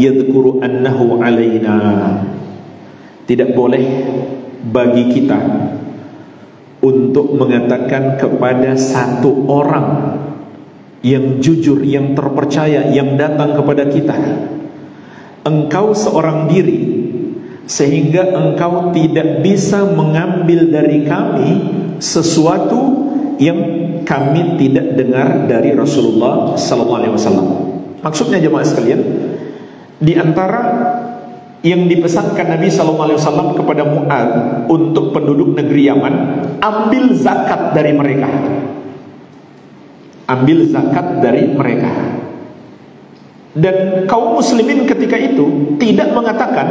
yadhkuru annahu alaina. Tidak boleh bagi kita untuk mengatakan kepada satu orang yang jujur, yang terpercaya, yang datang kepada kita, engkau seorang diri, sehingga engkau tidak bisa mengambil dari kami sesuatu yang kami tidak dengar dari Rasulullah sallallahu alaihi wasallam. Maksudnya jemaah sekalian, di antara yang dipesankan Nabi sallallahu alaihi wasallam kepada Mu'adz untuk penduduk negeri Yaman, ambil zakat dari mereka. Ambil zakat dari mereka. Dan kaum muslimin ketika itu tidak mengatakan,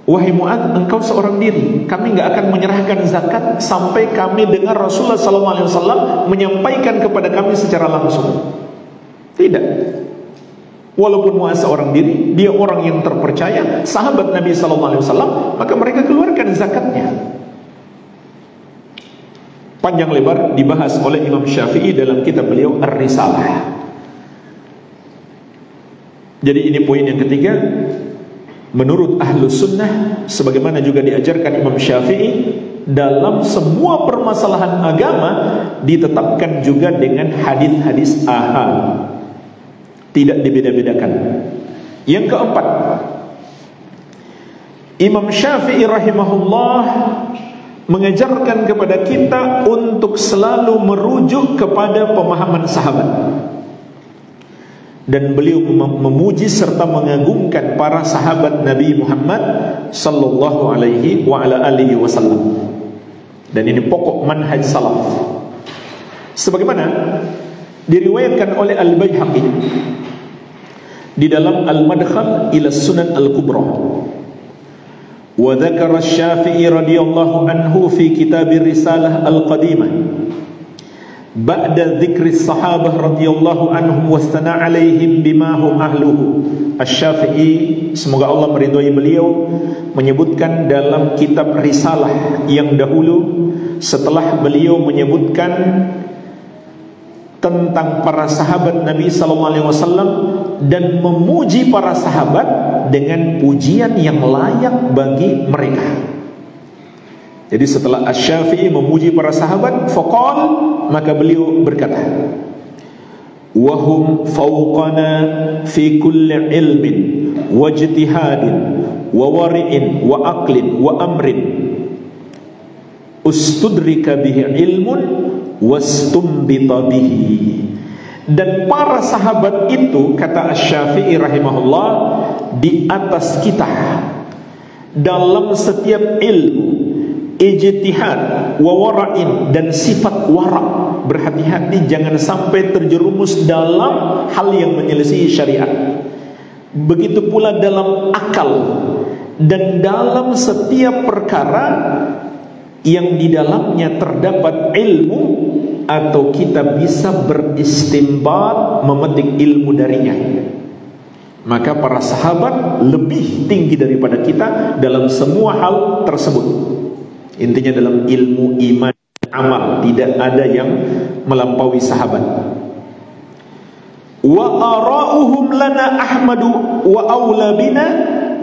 wahai Mu'adz, engkau seorang diri, kami enggak akan menyerahkan zakat sampai kami dengar Rasulullah SAW menyampaikan kepada kami secara langsung. Tidak. Walaupun Mu'adz seorang diri, dia orang yang terpercaya, sahabat Nabi SAW, maka mereka keluarkan zakatnya. Panjang lebar dibahas oleh Imam Syafi'i dalam kitab beliau Ar-Risalah. Jadi ini poin yang ketiga. Menurut Ahlus Sunnah, sebagaimana juga diajarkan Imam Syafi'i, dalam semua permasalahan agama ditetapkan juga dengan hadis-hadis ahad, tidak dibeda-bedakan. Yang keempat, Imam Syafi'i rahimahullah mengajarkan kepada kita untuk selalu merujuk kepada pemahaman sahabat. Dan beliau memuji serta mengagungkan para sahabat Nabi Muhammad sallallahu alaihi wa ala alihi wasallam. Dan ini pokok manhaj salaf. Sebagaimana diriwayatkan oleh Al-Baihaqi di dalam Al-Madkhal ila Sunan Al-Kubra. Wa dzakara Asy-Syafi'i radhiyallahu anhu fi kitab Risalah Al-Qadimah ba'da dzikri sahabah radhiyallahu anhum wastana alaihim bima hum ahluhu. Asy-Syafi'i, semoga Allah meridhai beliau, menyebutkan dalam kitab Risalah yang dahulu, setelah beliau menyebutkan tentang para sahabat Nabi sallallahu alaihi wasallam dan memuji para sahabat dengan pujian yang layak bagi mereka. Jadi setelah Asy-Syafi'i memuji para sahabat, faqal, maka beliau berkata, wa hum fawqana fi kulli ilmin wa ijtihadin wa wari'in wa aqlin wa amrin ustudrika bihi ilmun wastumbita bihi. Dan para sahabat itu, kata Asy-Syafi'i rahimahullah, di atas kita dalam setiap ilmu, ijtihad, wa wara'in, dan sifat wara', berhati-hati jangan sampai terjerumus dalam hal yang menyelisihi syariat. Begitu pula dalam akal dan dalam setiap perkara yang di dalamnya terdapat ilmu atau kita bisa beristinbat, memetik ilmu darinya. Maka para sahabat lebih tinggi daripada kita dalam semua hal tersebut. Intinya dalam ilmu, iman, amal tidak ada yang melampaui sahabat. Wa ara'uhum lana ahmadu wa aula bina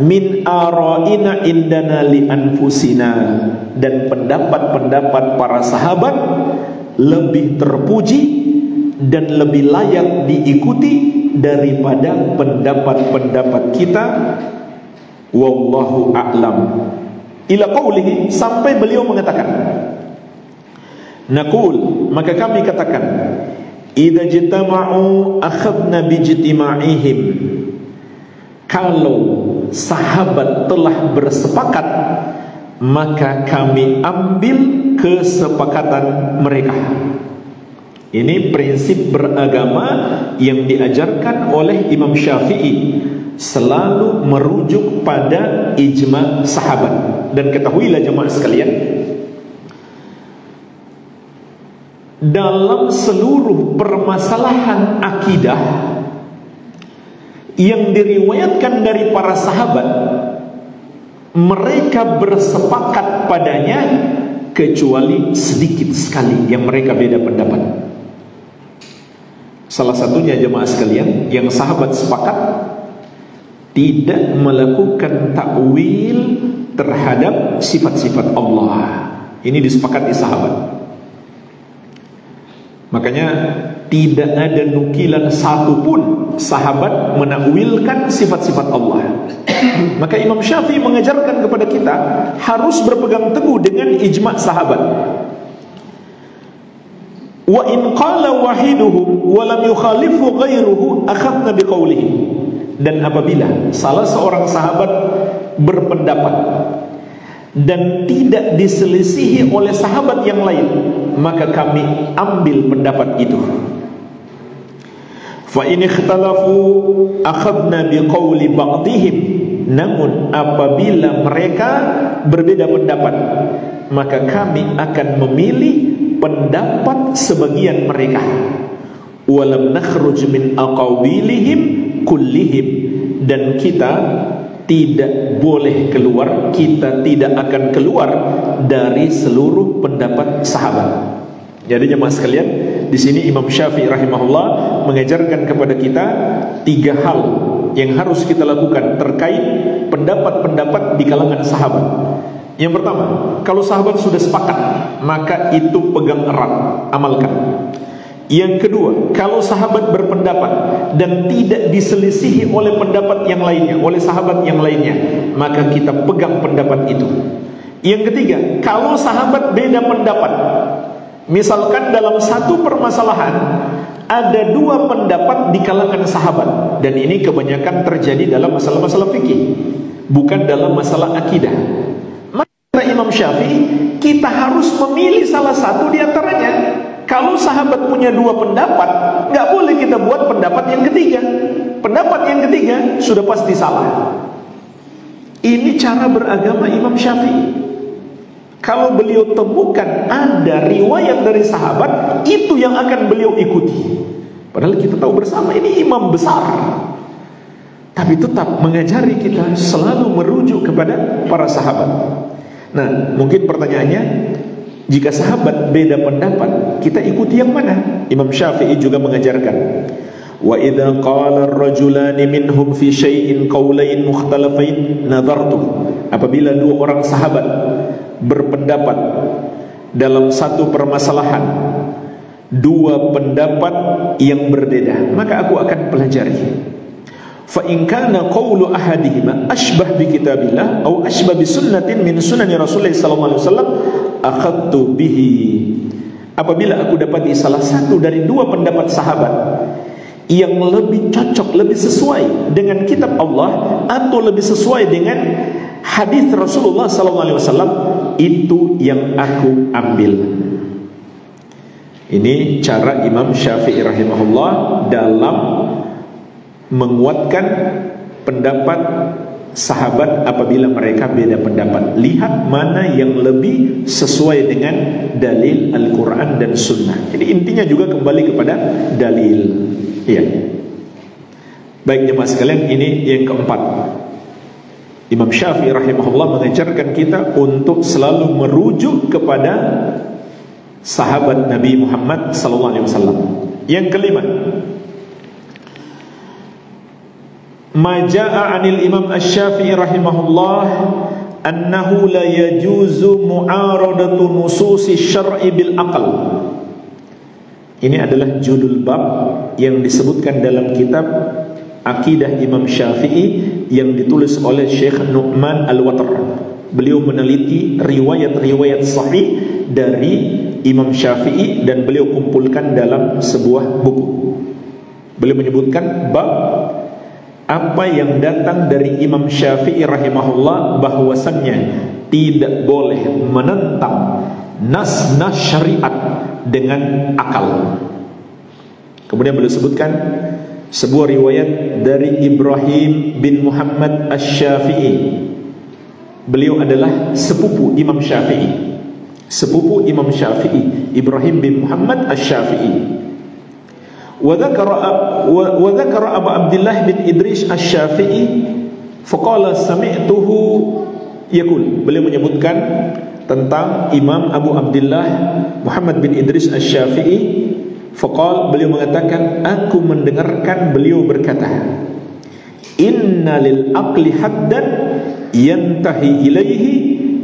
min ara'ina indana li anfusina. Dan pendapat-pendapat para sahabat lebih terpuji dan lebih layak diikuti daripada pendapat-pendapat kita. Wallahu a'lam. Ila qaulihi, sampai beliau mengatakan, naqul, maka kami katakan, idza jitama'u akhadna bijtima'ihim. Kalau sahabat telah bersepakat, maka kami ambil kesepakatan mereka. Ini prinsip beragama yang diajarkan oleh Imam Syafi'i, selalu merujuk pada ijma sahabat. Dan ketahuilah jemaah sekalian, dalam seluruh permasalahan akidah yang diriwayatkan dari para sahabat, mereka bersepakat padanya, kecuali sedikit sekali yang mereka beda pendapat. Salah satunya jemaah sekalian, yang sahabat sepakat tidak melakukan takwil terhadap sifat-sifat Allah. Ini disepakati sahabat. Makanya tidak ada nukilan satupun sahabat menakwilkan sifat-sifat Allah. Maka Imam Syafi'i mengajarkan kepada kita harus berpegang teguh dengan ijma' sahabat. Wa in qala wahiduhum wa lam yukhalifu ghairuhu akhadna biqaulihi. Dan apabila salah seorang sahabat berpendapat dan tidak diselisihi oleh sahabat yang lain, maka kami ambil pendapat itu. Fa in ikhtalafu akhadna biqauli ba'dihim. Namun apabila mereka berbeda pendapat, maka kami akan memilih pendapat sebagian mereka. Walam nakhruj min aqawilihim kullihim. Dan kita tidak boleh keluar, kita tidak akan keluar dari seluruh pendapat sahabat. Jadi jemaah sekalian, di sini Imam Syafi'i rahimahullah mengajarkan kepada kita 3 hal yang harus kita lakukan terkait pendapat-pendapat di kalangan sahabat. Yang pertama, kalau sahabat sudah sepakat, maka itu pegang erat, amalkan. Yang kedua, kalau sahabat berpendapat dan tidak diselisihi oleh pendapat yang lainnya, oleh sahabat yang lainnya, maka kita pegang pendapat itu. Yang ketiga, kalau sahabat beda pendapat, misalkan dalam satu permasalahan ada 2 pendapat di kalangan sahabat, dan ini kebanyakan terjadi dalam masalah-masalah fikih, bukan dalam masalah akidah. Maka Imam Syafi'i, kita harus memilih salah satu di antaranya. Kalau sahabat punya 2 pendapat, nggak boleh kita buat pendapat yang ketiga. Pendapat yang ketiga sudah pasti salah. Ini cara beragama Imam Syafi'i. Kalau beliau temukan ada riwayat dari sahabat, itu yang akan beliau ikuti. Padahal kita tahu bersama ini imam besar, tapi tetap mengajari kita selalu merujuk kepada para sahabat. Nah, mungkin pertanyaannya, jika sahabat beda pendapat, kita ikuti yang mana? Imam Syafi'i juga mengajarkan, wa idza qala ar-rajulani minhum fi syai'in qaulain mukhtalafain nadartu. Apabila 2 orang sahabat berpendapat dalam satu permasalahan, 2 pendapat yang berbeda, maka aku akan pelajari. Fa in kana qawlu ahadihima ashbah bi kitabillah aw ashbah bi sunnatin min sunani Rasulullah sallallahu alaihi wasallam akhadtu bihi. Apabila aku dapati salah satu dari 2 pendapat sahabat yang lebih cocok, lebih sesuai dengan kitab Allah atau lebih sesuai dengan hadis Rasulullah sallallahu alaihi wasallam, itu yang aku ambil. Ini cara Imam Syafi'i rahimahullah dalam menguatkan pendapat sahabat apabila mereka beda pendapat. Lihat mana yang lebih sesuai dengan dalil Al-Quran dan Sunnah. Jadi intinya juga kembali kepada dalil. Iya. Baik jemaah sekalian, ini yang keempat. Imam Syafi'i rahimahullah mengajarkan kita untuk selalu merujuk kepada sahabat Nabi Muhammad sallallahu alaihi wasallam. Yang kelima, ma jaa 'anil Imam Asy-Syafi'i rahimahullah annahu la yajuzu mu'aradatu nususi syar'i bil aql. Ini adalah judul bab yang disebutkan dalam kitab Akidah Imam Syafi'i yang ditulis oleh Syekh Nu'man Al-Watr. Beliau meneliti riwayat-riwayat sahih dari Imam Syafi'i dan beliau kumpulkan dalam sebuah buku. Beliau menyebutkan bab apa yang datang dari Imam Syafi'i rahimahullah bahwasannya tidak boleh menentang nas-nas syariat dengan akal. Kemudian beliau sebutkan sebuah riwayat dari Ibrahim bin Muhammad Asy-Syafi'i. Beliau adalah sepupu Imam Syafi'i. Sepupu Imam Syafi'i, Ibrahim bin Muhammad Asy-Syafi'i. Wa dzakara Abu Abdullah bin Idris Asy-Syafi'i faqala sami'tuhu yaqul. Beliau menyebutkan tentang Imam Abu Abdullah Muhammad bin Idris Asy-Syafi'i. Faqal, beliau mengatakan, aku mendengarkan beliau berkata, inna lil aqli haddan yantahi ilaihi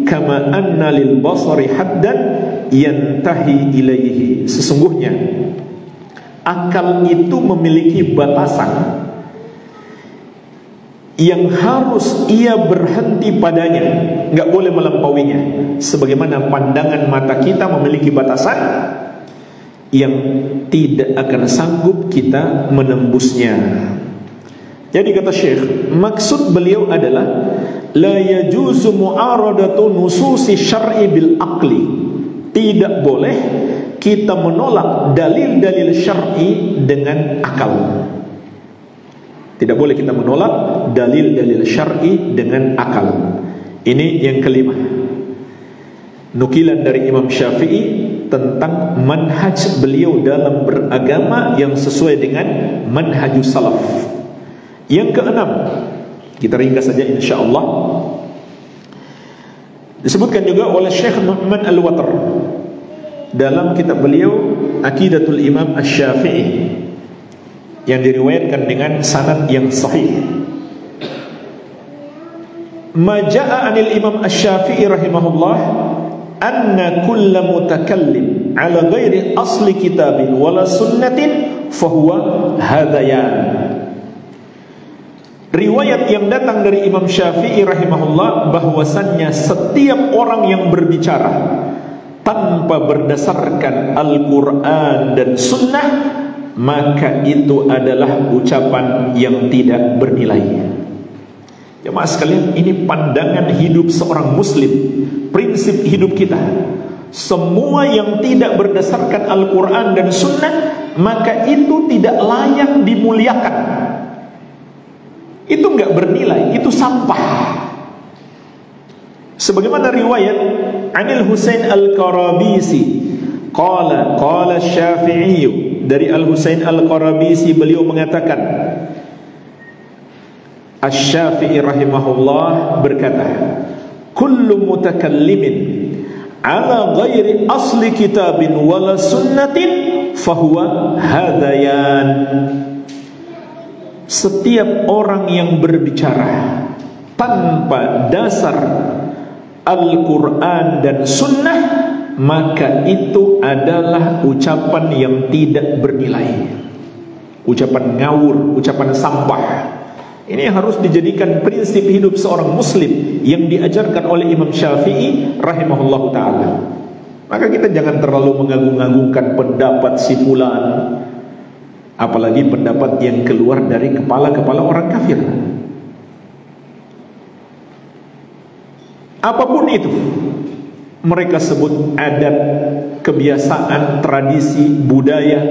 kama anna lil basari haddan yantahi ilaihi. Sesungguhnya akal itu memiliki batasan yang harus ia berhenti padanya, enggak boleh melampauinya. Sebagaimana pandangan mata kita memiliki batasan yang tidak akan sanggup kita menembusnya. Jadi kata Syekh, maksud beliau adalah la yajuzu mu'aradatu nususi syar'i bil aqli. Tidak boleh kita menolak dalil-dalil syar'i dengan akal. Tidak boleh kita menolak dalil-dalil syar'i dengan akal. Ini yang kelima. Nukilan dari Imam Syafi'i tentang manhaj beliau dalam beragama yang sesuai dengan manhajus salaf. Yang keenam, kita ringkas saja insyaallah. Disebutkan juga oleh Syekh Nu'man Al-Watr dalam kitab beliau Aqidatul Imam Asy-Syafi'i yang diriwayatkan dengan sanad yang sahih. Ma jaa 'anil Imam Asy-Syafi'i rahimahullah anna kulla mutakallim ala ghairi asli kitabin wala sunnatin fahuwa hadayan. Riwayat yang datang dari Imam Syafi'i rahimahullah bahwasannya setiap orang yang berbicara tanpa berdasarkan Al-Quran dan Sunnah, maka itu adalah ucapan yang tidak bernilai. Jemaah sekalian, ini pandangan hidup seorang muslim, prinsip hidup kita. Semua yang tidak berdasarkan Al-Quran dan Sunnah, maka itu tidak layak dimuliakan. Itu enggak bernilai, itu sampah. Sebagaimana riwayat Anil Husain Al-Qarabisi qala Syafi'i, dari Al-Husain Al-Qarabisi beliau mengatakan, Asy-Syafi'i rahimahullah berkata, kullu mutakallimin ala ghairi asli kitabin wala sunnatin fahuwa hadayan. Setiap orang yang berbicara tanpa dasar Al-Quran dan Sunnah, maka itu adalah ucapan yang tidak bernilai, ucapan ngawur, ucapan sampah. Ini harus dijadikan prinsip hidup seorang muslim yang diajarkan oleh Imam Syafi'i rahimahullahu ta'ala. Maka kita jangan terlalu mengagung-agungkan pendapat si fulan, apalagi pendapat yang keluar dari kepala-kepala orang kafir. Apapun itu, mereka sebut adat, kebiasaan, tradisi, budaya,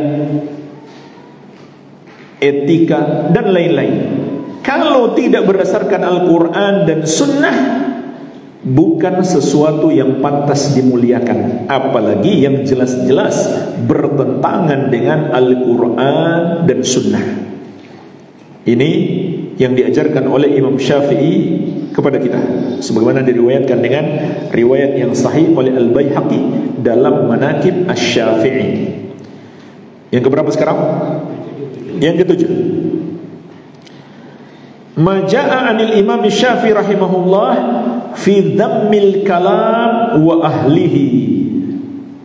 etika, dan lain-lain. Kalau tidak berdasarkan Al-Quran dan Sunnah, bukan sesuatu yang pantas dimuliakan, apalagi yang jelas-jelas bertentangan dengan Al-Quran dan Sunnah. Ini yang diajarkan oleh Imam Syafi'i kepada kita, sebagaimana diriwayatkan dengan riwayat yang sahih oleh Al-Baihaqi dalam Manaqib Asy-Syafi'i. Yang keberapa sekarang? Yang ketujuh. Maja'a anil Imam Syafi'i rahimahullah fi dhammil kalam wa ahlihi.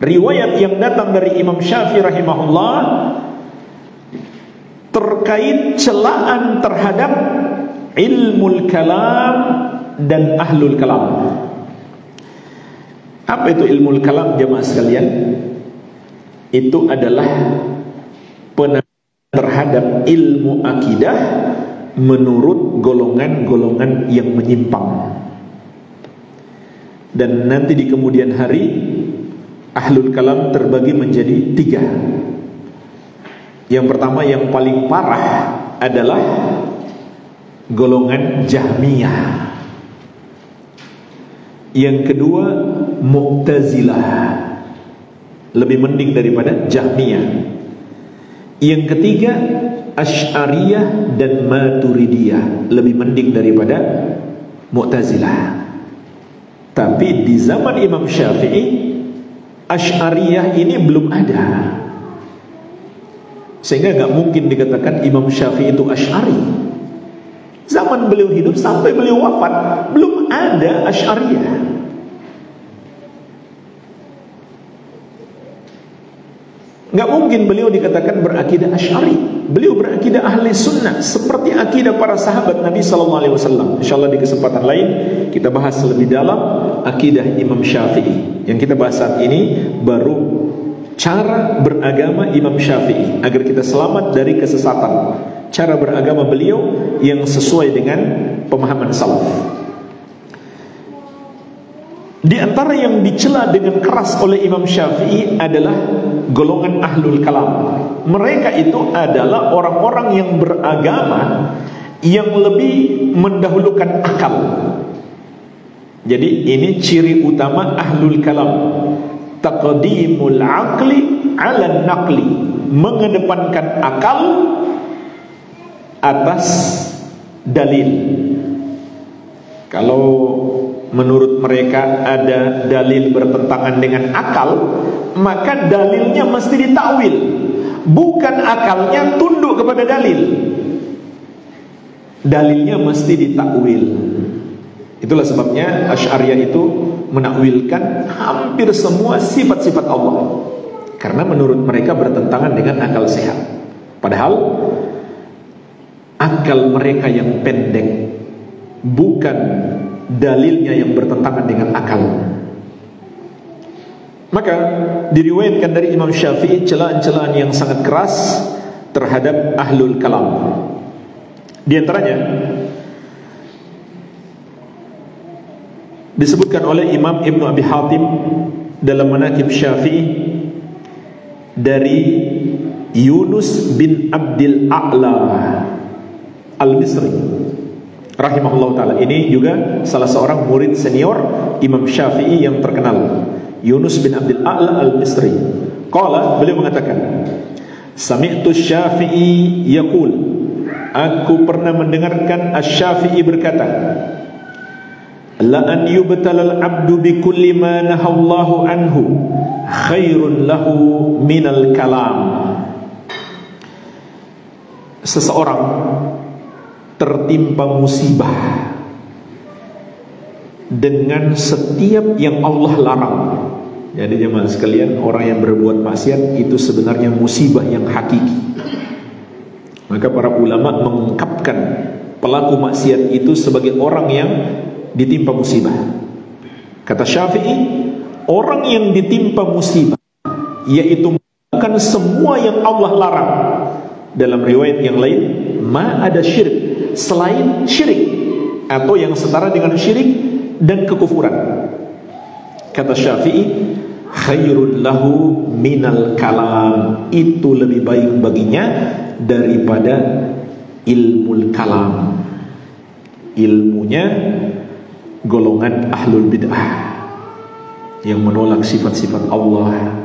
Riwayat yang datang dari Imam Syafi'i rahimahullah terkait celaan terhadap ilmul kalam dan ahlul kalam. Apa itu ilmul kalam, jemaah sekalian? Itu adalah penafsiran terhadap ilmu akidah menurut golongan-golongan yang menyimpang. Dan nanti di kemudian hari ahlul kalam terbagi menjadi 3. Yang pertama, yang paling parah adalah golongan Jahmiyah. Yang kedua, Mu'tazilah, lebih mending daripada Jahmiyah. Yang ketiga, Asy'ariyah dan Maturidiyah, lebih mending daripada Mu'tazilah. Tapi di zaman Imam Syafi'i, Asy'ariyah ini belum ada, sehingga gak mungkin dikatakan Imam Syafi'i itu Asy'ari. Zaman beliau hidup sampai beliau wafat, belum ada Asy'ariyah. Gak mungkin beliau dikatakan berakidah Asy'ari. Beliau berakidah ahli sunnah, seperti akidah para sahabat Nabi SAW. InsyaAllah di kesempatan lain kita bahas lebih dalam akidah Imam Syafi'i. Yang kita bahas saat ini baru cara beragama Imam Syafi'i, agar kita selamat dari kesesatan. Cara beragama beliau yang sesuai dengan pemahaman salaf. Di antara yang dicela dengan keras oleh Imam Syafi'i adalah golongan ahlul kalam. Mereka itu adalah orang-orang yang beragama yang lebih mendahulukan akal. Jadi ini ciri utama ahlul kalam, taqdimul aqli ala naqli, mengedepankan akal atas dalil. Kalau menurut mereka ada dalil bertentangan dengan akal, maka dalilnya mesti ditakwil, bukan akalnya tunduk kepada dalil. Dalilnya mesti ditakwil. Itulah sebabnya Asy'ariyah itu menakwilkan hampir semua sifat-sifat Allah, karena menurut mereka bertentangan dengan akal sehat. Padahal akal mereka yang pendek, bukan dalilnya yang bertentangan dengan akal. Maka diriwayatkan dari Imam Syafi'i celaan-celaan yang sangat keras terhadap ahlul kalam. Di antaranya disebutkan oleh Imam Ibnu Abi Hatim dalam Manaqib Syafi'i dari Yunus bin Abdil A'la Al-Misri rahimahullah ta'ala. Ini juga salah seorang murid senior Imam Syafi'i yang terkenal, Yunus bin Abdil A'la Al-Misri. Qala, beliau mengatakan, sami'tu Syafi'i yaqul, aku pernah mendengarkan Asy-Syafi'i berkata, la an yubtalal abdu bi kulli ma nahallahu anhu khairun lahu minal kalam. Seseorang tertimpa musibah dengan setiap yang Allah larang. Jadi jemaah sekalian, orang yang berbuat maksiat itu sebenarnya musibah yang hakiki. Maka para ulama mengungkapkan pelaku maksiat itu sebagai orang yang ditimpa musibah. Kata Syafi'i, orang yang ditimpa musibah yaitu melakukan semua yang Allah larang. Dalam riwayat yang lain, ma ada syirik, selain syirik atau yang setara dengan syirik dan kekufuran. Kata Syafi'i, khairun lahu minal kalam, itu lebih baik baginya daripada ilmu kalam. Ilmunya golongan ahlul bid'ah yang menolak sifat-sifat Allah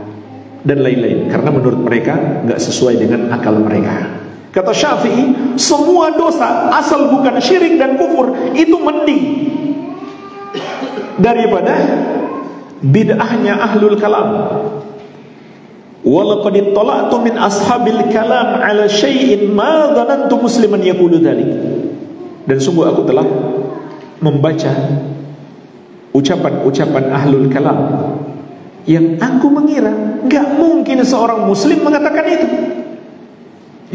dan lain-lain, karena menurut mereka nggak sesuai dengan akal mereka. Kata Syafi'i, semua dosa asal bukan syirik dan kufur itu mending daripada bid'ahnya ahlul kalam. Walaqad ittala'tu min ashabil kalam ala syai'in ma dhanantu musliman yaqulu dzalik. Dan sungguh aku telah membaca ucapan-ucapan ahlul kalam yang aku mengira enggak mungkin seorang muslim mengatakan itu.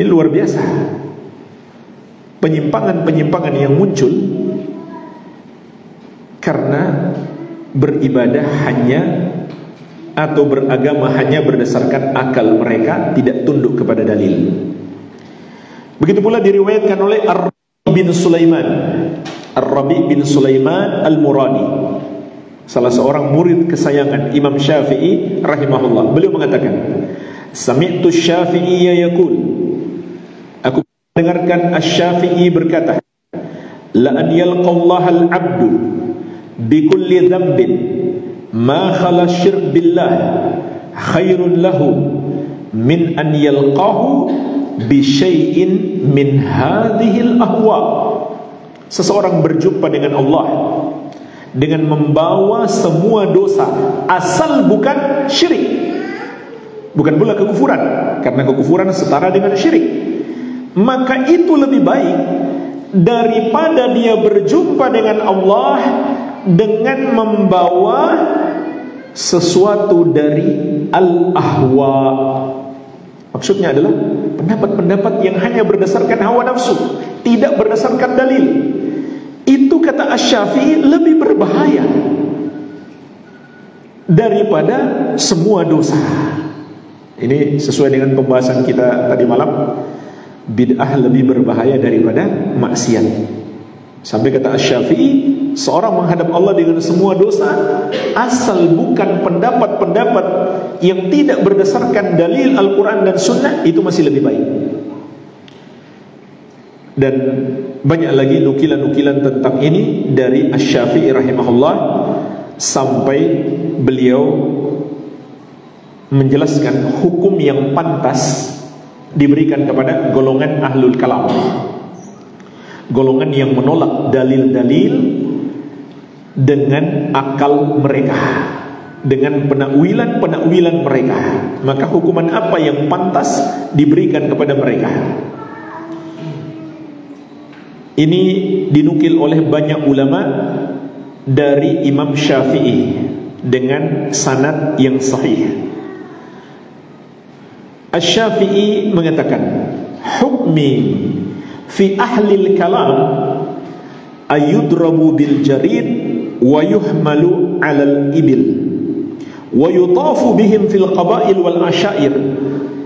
Ini luar biasa. Penyimpangan-penyimpangan yang muncul karena beribadah hanya atau beragama hanya berdasarkan akal mereka, tidak tunduk kepada dalil. Begitu pula diriwayatkan oleh Ar-Rabi bin Sulaiman, Ar-Rabi bin Sulaiman Al-Muradi, salah seorang murid kesayangan Imam Syafi'i rahimahullah. Beliau mengatakan, sami'tu Syafi'i yaqul, aku mendengarkan Asy-Syafi'i berkata, la an yalqallaha al-'abdu bi kulli dhanbin ma khala syirk billah khairun lahu min an yalqahu bi syai'in min hadhil ahwa. Seseorang berjumpa dengan Allah dengan membawa semua dosa asal bukan syirik, bukan pula kekufuran, karena kekufuran setara dengan syirik, maka itu lebih baik daripada dia berjumpa dengan Allah dengan membawa sesuatu dari al-ahwa. Maksudnya adalah pendapat-pendapat yang hanya berdasarkan hawa nafsu, tidak berdasarkan dalil. Itu kata Asy-Syafi'i lebih berbahaya daripada semua dosa. Ini sesuai dengan pembahasan kita tadi malam. Bid'ah lebih berbahaya daripada maksiat. Sampai kata Asy-Syafi'i, seorang menghadap Allah dengan semua dosa asal bukan pendapat-pendapat yang tidak berdasarkan dalil Al-Quran dan Sunnah, itu masih lebih baik. Dan banyak lagi nukilan-nukilan tentang ini dari Asy-Syafi'i rahimahullah, sampai beliau menjelaskan hukum yang pantas diberikan kepada golongan ahlul kalam, golongan yang menolak dalil-dalil dengan akal mereka, dengan penakwilan-penakwilan mereka. Maka hukuman apa yang pantas diberikan kepada mereka? Ini dinukil oleh banyak ulama dari Imam Syafi'i dengan sanad yang sahih. Asy-Syafi'i mengatakan, hukmi fi ahlil kalam ayudrabu bil jarid wa yuhmalu 'alal ibil wa yutafu bihim fil qaba'il wal asyair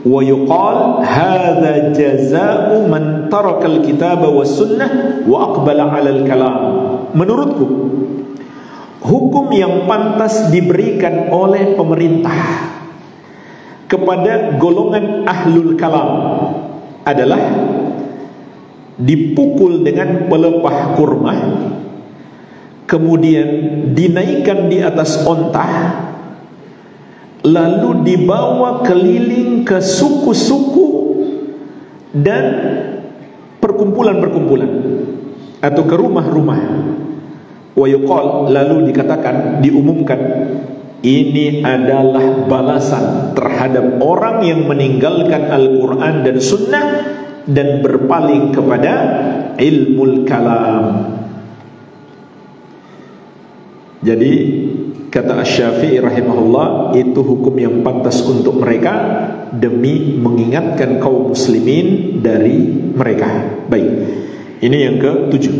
wa yuqal hadza jazaa'u man taraka al kitaba was sunnah wa aqbala 'alal kalam. Menurutku, hukum yang pantas diberikan oleh pemerintah kepada golongan ahlul kalam adalah dipukul dengan pelepah kurma, kemudian dinaikkan di atas onta, lalu dibawa keliling ke suku-suku dan perkumpulan-perkumpulan atau ke rumah-rumah. Wa yuqal, lalu dikatakan, diumumkan, ini adalah balasan terhadap orang yang meninggalkan Al-Quran dan Sunnah dan berpaling kepada ilmul kalam. Jadi kata Asy-Syafi'i rahimahullah, itu hukum yang pantas untuk mereka demi mengingatkan kaum muslimin dari mereka. Baik, ini yang ke-7.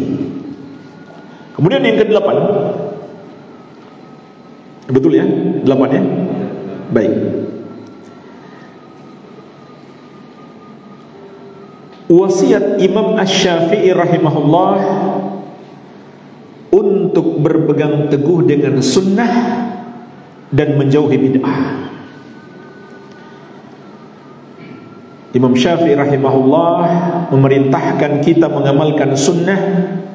Kemudian yang ke-8. Betul ya? 8 ya? Baik. Wasiat Imam Asy-Syafi'i rahimahullah untuk berpegang teguh dengan sunnah dan menjauhi bid'ah. Imam Syafi'i rahimahullah memerintahkan kita mengamalkan sunnah.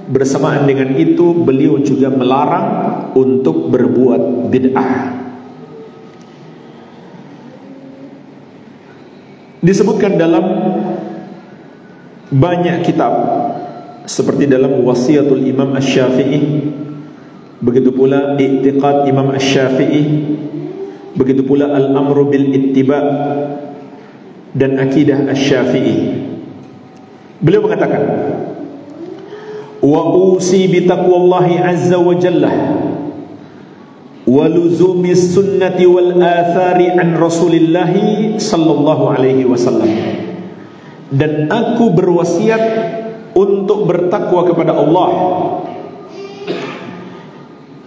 Bersamaan dengan itu beliau juga melarang untuk berbuat bid'ah. Disebutkan dalam banyak kitab, seperti dalam Wasiyatul Imam Asy-Syafi'i, begitu pula I'tiqad Imam Asy-Syafi'i, begitu pula Al-Amru bil Ittiba' dan Aqidah Asy-Syafi'i. Beliau mengatakan, wa usi bi taqwallahi azza wa jalla wa luzumi sunnati wal athari an Rasulillahi sallallahu alaihi wasallam. Dan aku berwasiat untuk bertakwa kepada Allah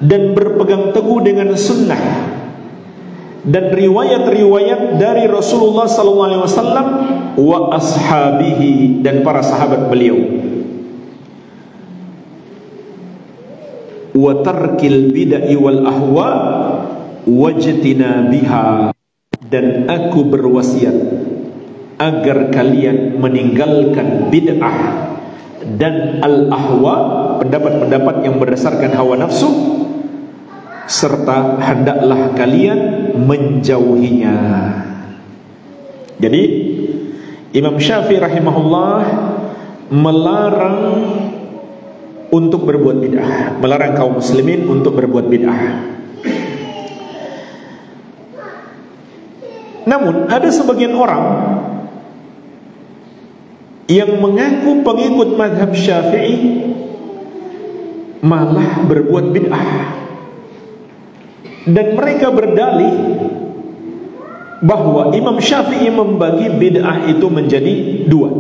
dan berpegang teguh dengan sunnah dan riwayat-riwayat dari Rasulullah sallallahu alaihi wasallam wa ashabihi, dan para sahabat beliau, wa tarkil bid'ah wal ahwa wajtinabiha, dan aku berwasiat agar kalian meninggalkan bid'ah dan al-ahwa, pendapat-pendapat yang berdasarkan hawa nafsu, serta hendaklah kalian menjauhinya. Jadi Imam Syafi'i rahimahullah melarang untuk berbuat bid'ah, melarang kaum muslimin untuk berbuat bid'ah. Namun ada sebagian orang yang mengaku pengikut mazhab Syafi'i malah berbuat bid'ah, dan mereka berdalih bahwa Imam Syafi'i membagi bid'ah itu menjadi dua.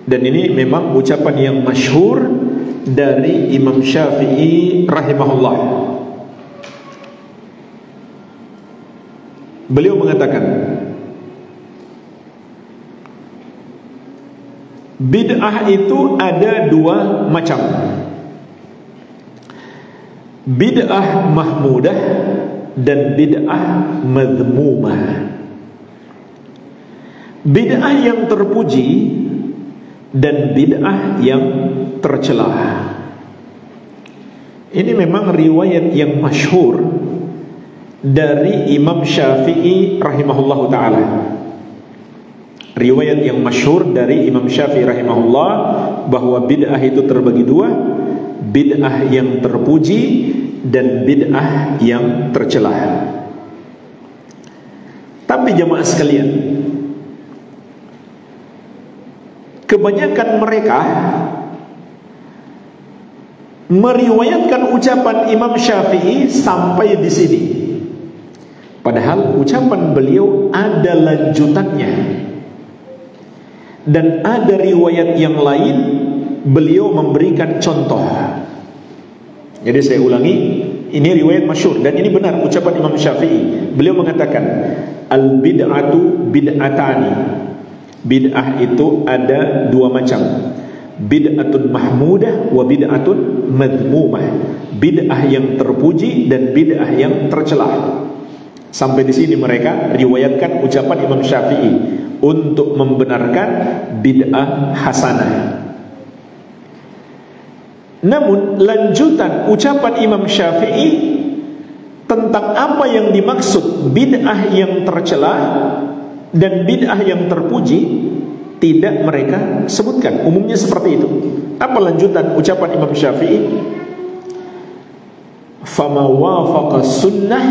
Dan ini memang ucapan yang masyhur dari Imam Syafi'i rahimahullah. Beliau mengatakan, bid'ah itu ada dua macam. Bid'ah mahmudah dan bid'ah madhmumah. Bid'ah yang terpuji dan bid'ah yang tercela. Ini memang riwayat yang masyhur dari Imam Syafi'i rahimahullahu ta'ala. Riwayat yang masyhur dari Imam Syafi'i rahimahullah bahwa bid'ah itu terbagi dua, bid'ah yang terpuji dan bid'ah yang tercela. Tapi jemaah sekalian, kebanyakan mereka meriwayatkan ucapan Imam Syafi'i sampai di sini, padahal ucapan beliau ada lanjutannya. Dan ada riwayat yang lain beliau memberikan contoh. Jadi saya ulangi, ini riwayat masyhur dan ini benar ucapan Imam Syafi'i. Beliau mengatakan, al bid'atu bid'atani. Bid'ah itu ada dua macam, bid'atun mahmudah wa bid'atun madhmumah. Bid'ah yang terpuji dan bid'ah yang tercela. Sampai di sini mereka riwayatkan ucapan Imam Syafi'i untuk membenarkan bid'ah hasanah. Namun lanjutan ucapan Imam Syafi'i tentang apa yang dimaksud bid'ah yang tercela dan bid'ah yang terpuji tidak mereka sebutkan. Umumnya seperti itu. Apa lanjutan ucapan Imam Syafi'i? Fama wafaqa sunnah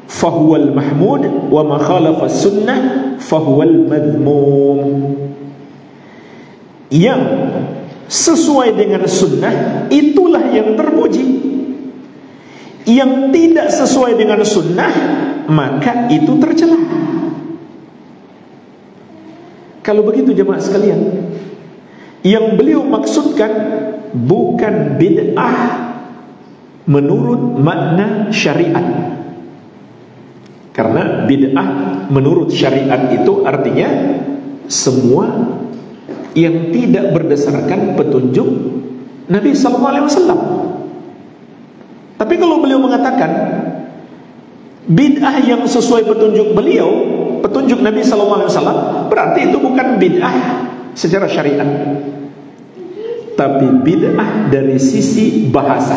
fahuwal mahmud wa ma khalafa sunnah fahuwal madhmum. Yang sesuai dengan sunnah itulah yang terpuji, yang tidak sesuai dengan sunnah maka itu tercela. Kalau begitu jemaah sekalian, yang beliau maksudkan bukan bid'ah menurut makna syariat. Karena bid'ah menurut syariat itu artinya semua yang tidak berdasarkan petunjuk Nabi sallallahu alaihi wasallam. Tapi kalau beliau mengatakan bid'ah yang sesuai petunjuk beliau, petunjuk Nabi SAW, berarti itu bukan bid'ah secara syariat, tapi bid'ah dari sisi bahasa.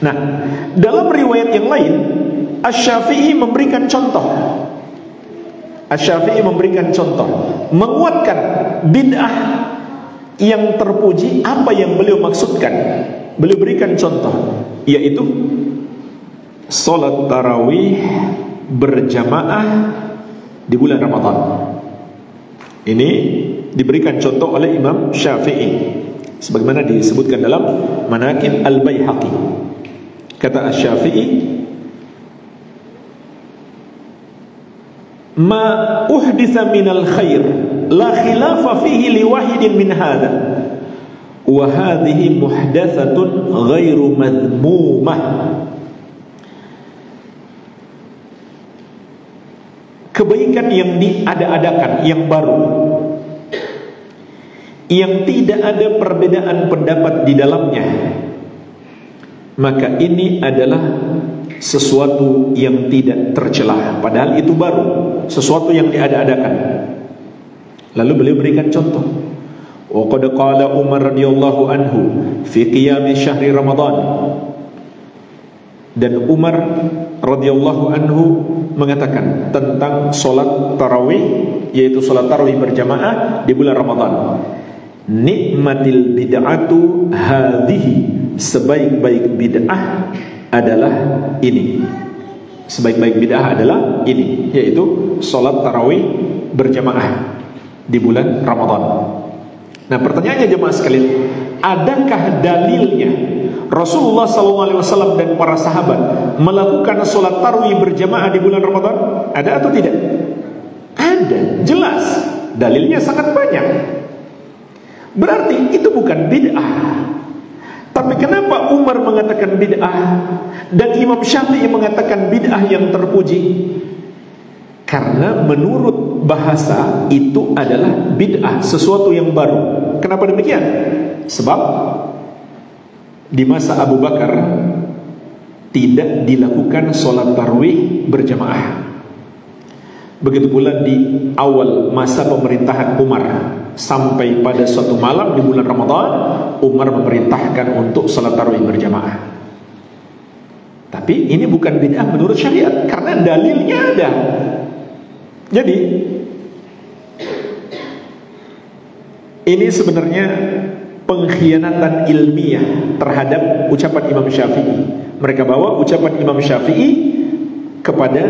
Nah, dalam riwayat yang lain, Asy-Syafi'i memberikan contoh. Asy-Syafi'i memberikan contoh, menguatkan bid'ah yang terpuji. Apa yang beliau maksudkan? Beliau berikan contoh, yaitu salat tarawih berjamaah di bulan Ramadan. Ini diberikan contoh oleh Imam Syafi'i, sebagaimana disebutkan dalam Manaqib Al-Baihaqi. Kata Asy-Syafi'i, ma uhditha minal khair la khilafa fihi liwahidin min hadha wa hadhihi muhdatsatun ghairu madmumah. Kebaikan yang diada-adakan, yang baru, yang tidak ada perbedaan pendapat di dalamnya, maka ini adalah sesuatu yang tidak tercelah, padahal itu baru, sesuatu yang diada-adakan. Lalu beliau berikan contoh, wa qad qala Umar radhiyallahu anhu fi qiyam syahri Ramadan. Dan Umar radhiyallahu anhu mengatakan tentang solat tarawih, yaitu solat tarawih berjamaah di bulan Ramadan. Nikmatil bid'atu hadhihi, sebaik-baik bid'ah adalah ini. Sebaik-baik bid'ah adalah ini, yaitu solat tarawih berjamaah di bulan Ramadan. Nah, pertanyaannya jemaah sekalian, adakah dalilnya Rasulullah SAW dan para sahabat melakukan sholat tarawih berjamaah di bulan Ramadan? Ada atau tidak? Ada, jelas. Dalilnya sangat banyak. Berarti itu bukan bid'ah. Tapi kenapa Umar mengatakan bid'ah dan Imam Syafi'i mengatakan bid'ah yang terpuji? Karena menurut bahasa itu adalah bid'ah, sesuatu yang baru. Kenapa demikian? Sebab di masa Abu Bakar tidak dilakukan sholat tarawih berjamaah. Begitu pula di awal masa pemerintahan Umar, sampai pada suatu malam di bulan Ramadan, Umar memerintahkan untuk sholat tarawih berjamaah. Tapi ini bukan bid'ah menurut syariat, karena dalilnya ada. Jadi ini sebenarnya pengkhianatan ilmiah terhadap ucapan Imam Syafi'i. Mereka bawa ucapan Imam Syafi'i kepada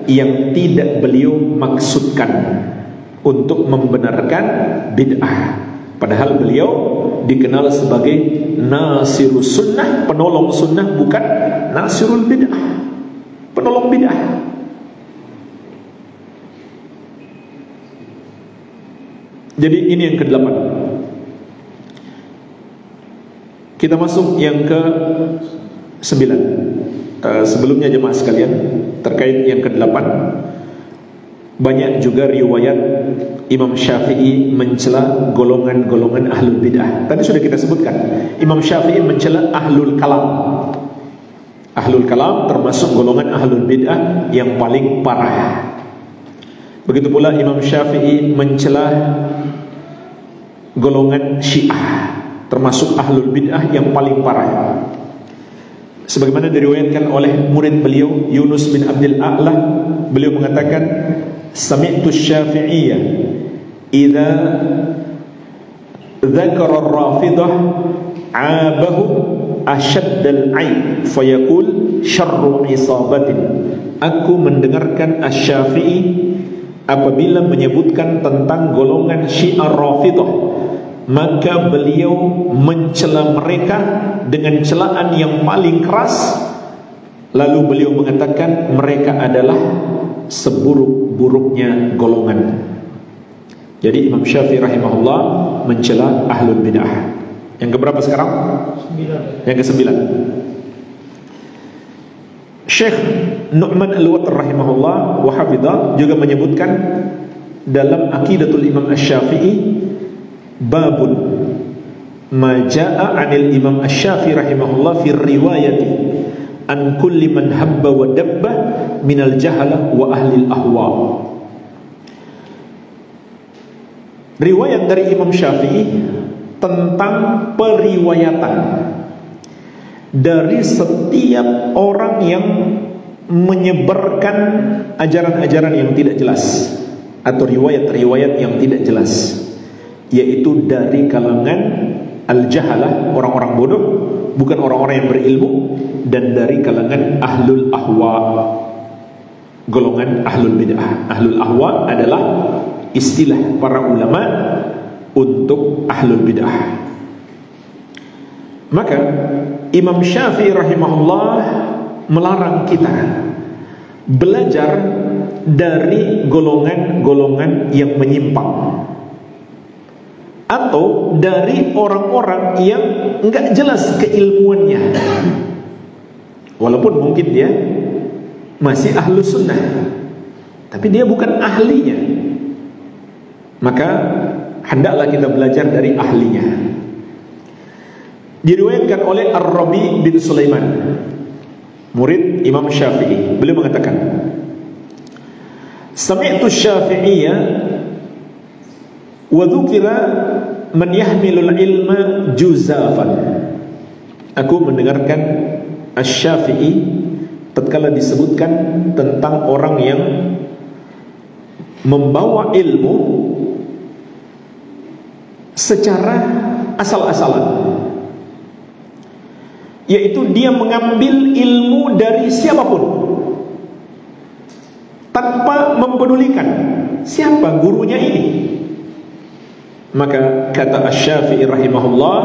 yang tidak beliau maksudkan untuk membenarkan bid'ah. Padahal beliau dikenal sebagai nasirus sunnah, penolong sunnah, bukan nasirul bid'ah, penolong bid'ah. Jadi ini yang ke-8. Kita masuk yang ke-9. Sebelumnya jemaah sekalian, terkait yang ke-8, banyak juga riwayat Imam Syafi'i mencela golongan-golongan ahlul bid'ah. Tadi sudah kita sebutkan, Imam Syafi'i mencela ahlul kalam. Ahlul kalam termasuk golongan ahlul bid'ah yang paling parah. Begitu pula Imam Syafi'i mencela golongan Syiah, termasuk ahlul bid'ah yang paling parah. Sebagaimana diriwayatkan oleh murid beliau Yunus bin Abdul A'la, beliau mengatakan, sami'tu Syafi'iyyah idza dzakara ar-rafidah 'abahu ashaddal 'aib fayaqul syarru isabatin. Aku mendengarkan Asy-Syafi'i apabila menyebutkan tentang golongan Syiah Rafidah, maka beliau mencela mereka dengan celaan yang paling keras. Lalu beliau mengatakan mereka adalah seburuk-buruknya golongan. Jadi Imam Syafi'i rahimahullah mencela ahlul bid'ah. Yang keberapa sekarang? 9. Yang ke-9. Syekh Nu'man Al-Watr rahimahullah wa hafidhah juga menyebutkan dalam Aqidatul Imam Asy-Syafi'i, babun ma jaa 'anil Imam Asy-Syafi'i rahimahullah fi riwayati an kulli man habba wa dabba minal jahala wa ahli al-ahwa. Riwayat dari Imam Syafi'i tentang periwayatan dari setiap orang yang menyebarkan ajaran-ajaran yang tidak jelas atau riwayat-riwayat yang tidak jelas, yaitu dari kalangan al-jahalah, orang-orang bodoh, bukan orang-orang yang berilmu, dan dari kalangan ahlul ahwa, golongan ahlul bid'ah. Ahlul ahwa adalah istilah para ulama untuk ahlul bid'ah. Maka Imam Syafi'i rahimahullah melarang kita belajar dari golongan-golongan yang menyimpang atau dari orang-orang yang enggak jelas keilmuannya, walaupun mungkin dia masih ahlu sunnah, tapi dia bukan ahlinya. Maka hendaklah kita belajar dari ahlinya. Diriwayatkan oleh Ar-Rabi bin Sulaiman, murid Imam Syafi'i. Beliau mengatakan, sami'tu Syafi'iyya wa dzukira man yahmilul ilma juzafan. Aku mendengarkan Asy-Syafi'i tatkala disebutkan tentang orang yang membawa ilmu secara asal-asalan, yaitu dia mengambil ilmu dari siapapun tanpa mempedulikan siapa gurunya ini. Maka kata Asy-Syafi'i rahimahullah,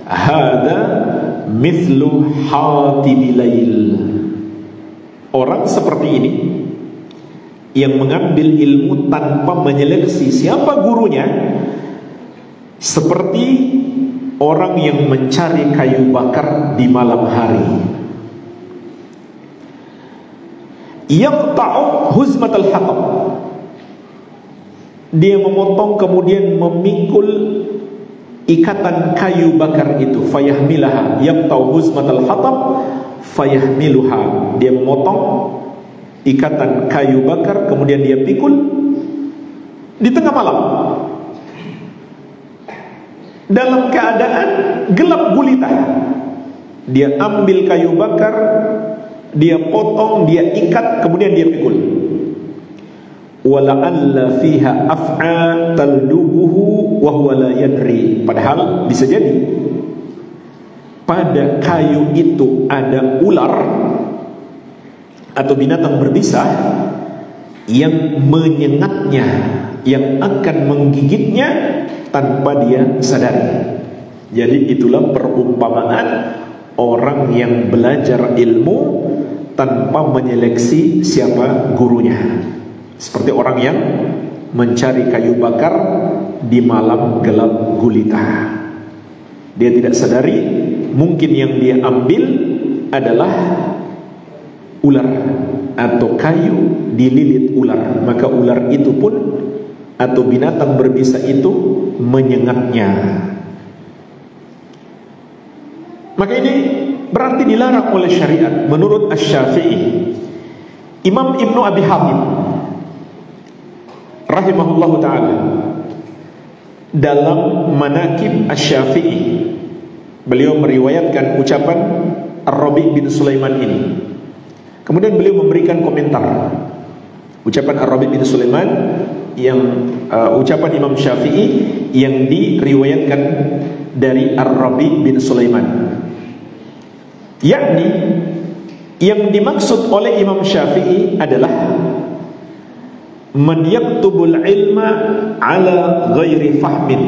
hada mithlu hatibil lail. Orang seperti ini yang mengambil ilmu tanpa menyeleksi siapa gurunya, seperti orang yang mencari kayu bakar di malam hari. Yaqta'u huzmatal hatab. Dia memotong kemudian memikul ikatan kayu bakar itu. Fayahmilaha. Yaqta'u huzmatal hatab fayahmiluha. Dia memotong ikatan kayu bakar kemudian dia pikul di tengah malam dalam keadaan gelap gulita. Dia ambil kayu bakar, dia potong, dia ikat, kemudian dia pikul. Wala'alla fiha af'a taldubuhu wa huwa la yadri. Padahal bisa jadi pada kayu itu ada ular atau binatang berbisa yang menyengatnya, yang akan menggigitnya tanpa dia sadari. Jadi itulah perumpamaan orang yang belajar ilmu tanpa menyeleksi siapa gurunya. Seperti orang yang mencari kayu bakar di malam gelap gulita. Dia tidak sadari mungkin yang dia ambil adalah ular atau kayu dililit ular. Maka ular itu pun atau binatang berbisa itu menyengatnya. Maka ini berarti dilarang oleh syariat menurut Asy-Syafi'i. Imam Ibnu Abi Hatim rahimahullahu ta'ala dalam Manaqib Asy-Syafi'i, beliau meriwayatkan ucapan Ar-Rabi bin Sulaiman ini. Kemudian beliau memberikan komentar ucapan Ar-Rabi bin Sulaiman yang ucapan Imam Syafi'i yang diriwayatkan dari Ar-Rabi bin Sulaiman, yakni yang dimaksud oleh Imam Syafi'i adalah man yaktubul ilma ala ghairi fahmin.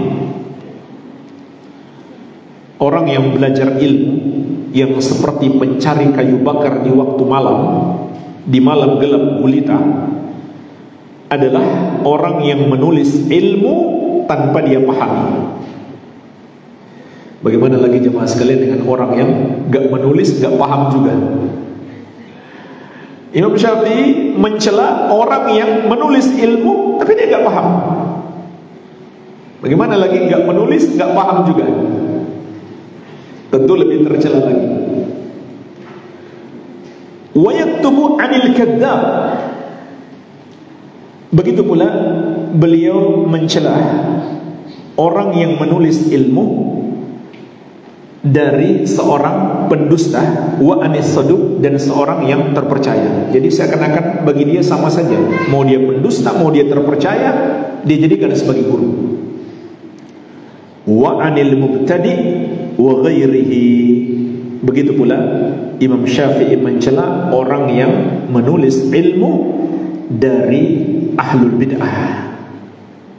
Orang yang belajar ilmu yang seperti pencari kayu bakar di waktu malam, di malam gelap gulita, adalah orang yang menulis ilmu tanpa dia pahami. Bagaimana lagi jemaah sekalian dengan orang yang gak menulis, gak paham juga. Imam Syafi'i mencela orang yang menulis ilmu tapi dia gak paham. Bagaimana lagi gak menulis, gak paham juga. Tentu lebih tercela lagi. wa yaktubu 'anil kadzdzab. Begitu pula beliau mencela orang yang menulis ilmu dari seorang pendusta, wa anis saduq, dan seorang yang terpercaya. Jadi seakan-akan bagi dia sama saja, mau dia pendusta, mau dia terpercaya, dia jadikan sebagai guru. Wa anil mubtadi wa ghairihi. Begitu pula Imam Syafi'i mencela orang yang menulis ilmu dari ahlul bid'ah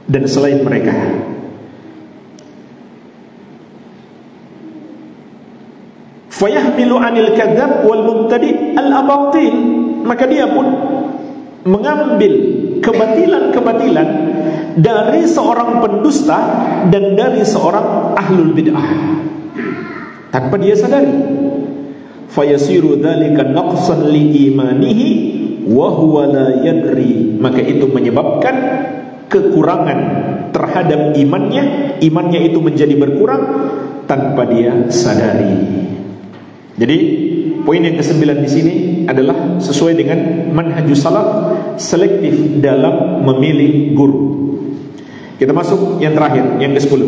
dan selain mereka. Fayahmilu 'anil kadzdzab wal mubtadi' al-abatil, maka dia pun mengambil kebatilan-kebatilan dari seorang pendusta dan dari seorang ahlul bid'ah tanpa dia sadari. Fayasiru dzalika naqsan li imanihi wa huwa la yadri, maka itu menyebabkan kekurangan terhadap imannya, imannya itu menjadi berkurang tanpa dia sadari. Jadi poin yang ke-9 di sini adalah sesuai dengan manhajus salaf, selektif dalam memilih guru. Kita masuk yang terakhir, yang ke-10.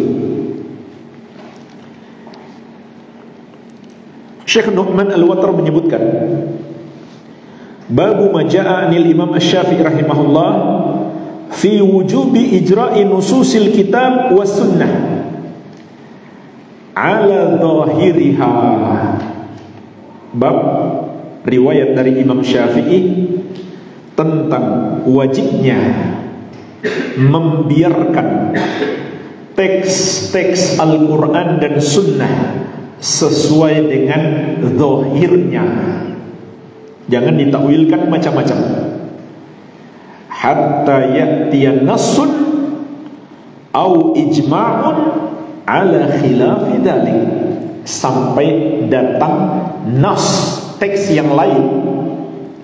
Syekh Nu'man Al-Watar menyebutkan, babu ma jaa'a anil Imam Asy-Syafi'i rahimahullah fi wujubi ijra'i nususil kitab was sunnah ala dhahiriha. Bab riwayat dari Imam Syafi'i tentang wajibnya membiarkan teks-teks Al-Quran dan Sunnah sesuai dengan zahirnya, jangan ditakwilkan macam-macam. Hatta ya'tiya nassun au ijma'un ala khilafi dzalik, sampai datang nas, teks yang lain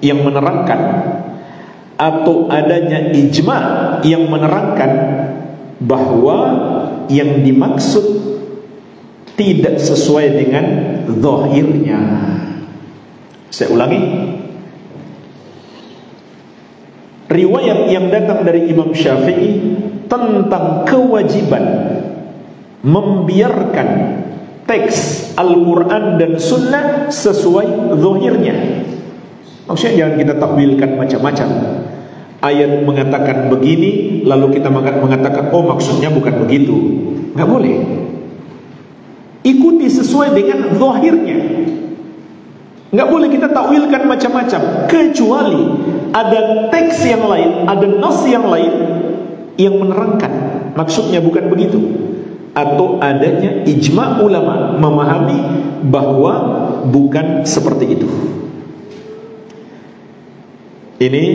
yang menerangkan, atau adanya ijma yang menerangkan bahwa yang dimaksud tidak sesuai dengan zahirnya. Saya ulangi, riwayat yang datang dari Imam Syafi'i tentang kewajiban membiarkan teks Al-Quran dan Sunnah sesuai zahirnya. Maksudnya jangan kita takwilkan macam-macam. Ayat mengatakan begini, lalu kita mengatakan oh maksudnya bukan begitu. Nggak boleh. Ikuti sesuai dengan zahirnya. Nggak boleh kita takwilkan macam-macam, kecuali ada teks yang lain, ada nas yang lain yang menerangkan maksudnya bukan begitu, atau adanya ijma ulama memahami bahwa bukan seperti itu. Ini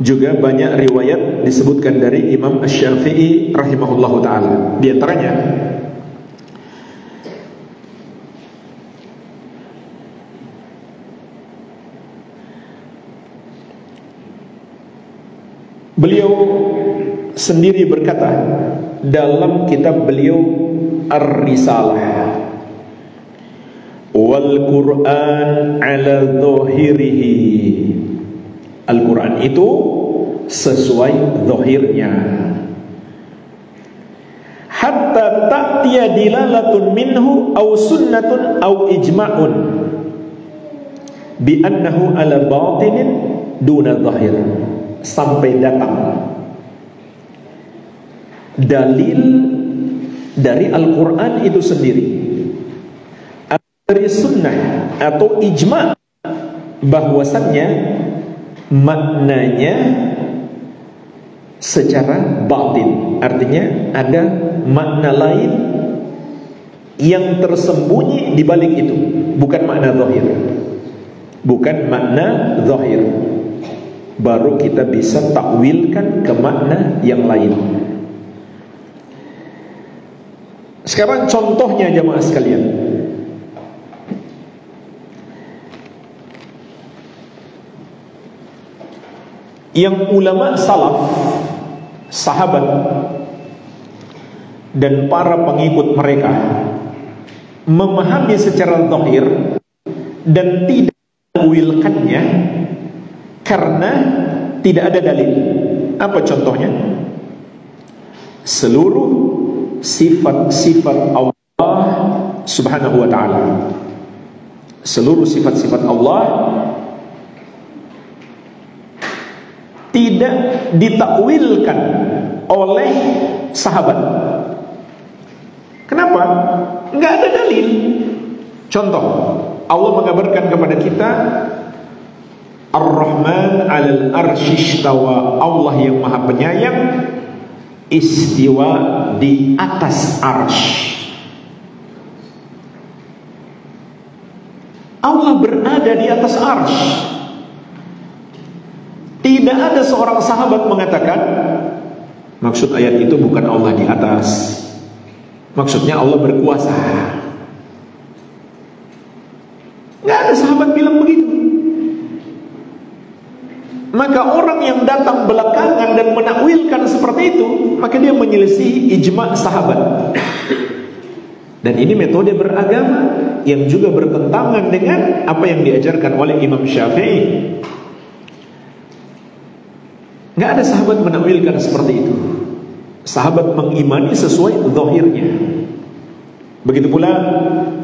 juga banyak riwayat disebutkan dari Imam Asy-Syafi'i rahimahullahu taala. Di antaranya beliau sendiri berkata dalam kitab beliau Ar-Risalah, wal Qur'an ala dhahirihi, Al-Quran itu sesuai zahirnya, hatta ta'tiya dilalatun minhu aw sunnatun aw ijma'un bi annahu ala batinin duna zahir, sampai datang dalil dari Al-Quran itu sendiri, dari sunnah atau ijma' bahwasannya maknanya secara batin, artinya ada makna lain yang tersembunyi di balik itu, bukan makna zahir, bukan makna zahir. Baru kita bisa takwilkan ke makna yang lain. Sekarang contohnya jamaah sekalian, yang ulama salaf, sahabat dan para pengikut mereka memahami secara zahir dan tidak menakwilkannya karena tidak ada dalil. Apa contohnya? Seluruh sifat-sifat Allah Subhanahu wa ta'ala, seluruh sifat-sifat Allah tidak ditakwilkan oleh sahabat. Kenapa? Enggak ada dalil. Contoh, Allah mengabarkan kepada kita Ar-Rahman 'alal arsy istawa, Allah yang Maha Penyayang istiwa di atas arsy. Allah berada di atas arsy. Tidak ada seorang sahabat mengatakan maksud ayat itu bukan Allah di atas, maksudnya Allah berkuasa. Nggak ada sahabat bilang begitu. Maka orang yang datang belakangan dan menakwilkan seperti itu, maka dia menyelisihi ijma' sahabat. Dan ini metode beragama yang juga bertentangan dengan apa yang diajarkan oleh Imam Syafi'i. Nggak ada sahabat menakwilkan seperti itu. Sahabat mengimani sesuai zahirnya. Begitu pula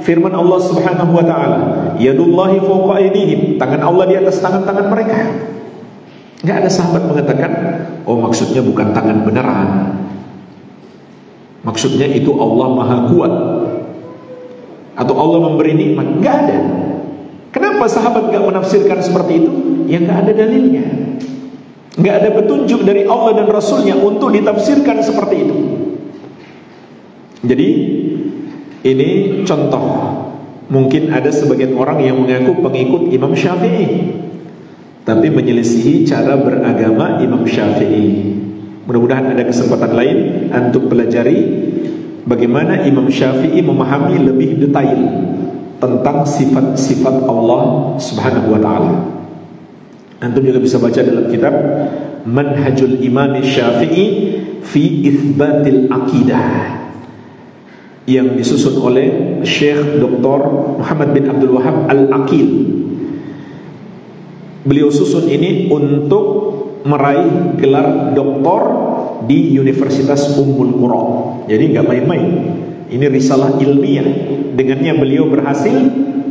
firman Allah Subhanahu wa ta'ala, yadullahi fawqa aydihim, tangan Allah di atas tangan-tangan mereka. Nggak ada sahabat mengatakan, oh maksudnya bukan tangan beneran, maksudnya itu Allah Maha Kuat, atau Allah memberi nikmat. Nggak ada. Kenapa sahabat nggak menafsirkan seperti itu? Ya nggak ada dalilnya. Nggak ada petunjuk dari Allah dan Rasulnya untuk ditafsirkan seperti itu. Jadi ini contoh. Mungkin ada sebagian orang yang mengaku pengikut Imam Syafi'i, tapi menyelisihi cara beragama Imam Syafi'i. Mudah-mudahan ada kesempatan lain untuk pelajari bagaimana Imam Syafi'i memahami lebih detail tentang sifat-sifat Allah Subhanahu wa ta'ala. Antum juga bisa baca dalam kitab Manhajul Imam Syafi'i fi Itsbatil Aqidah yang disusun oleh Syekh Dr. Muhammad bin Abdul Wahab Al-Aqil. Beliau susun ini untuk meraih gelar doktor di Universitas Ummul Qura. Jadi nggak main-main. Ini risalah ilmiah. Dengannya beliau berhasil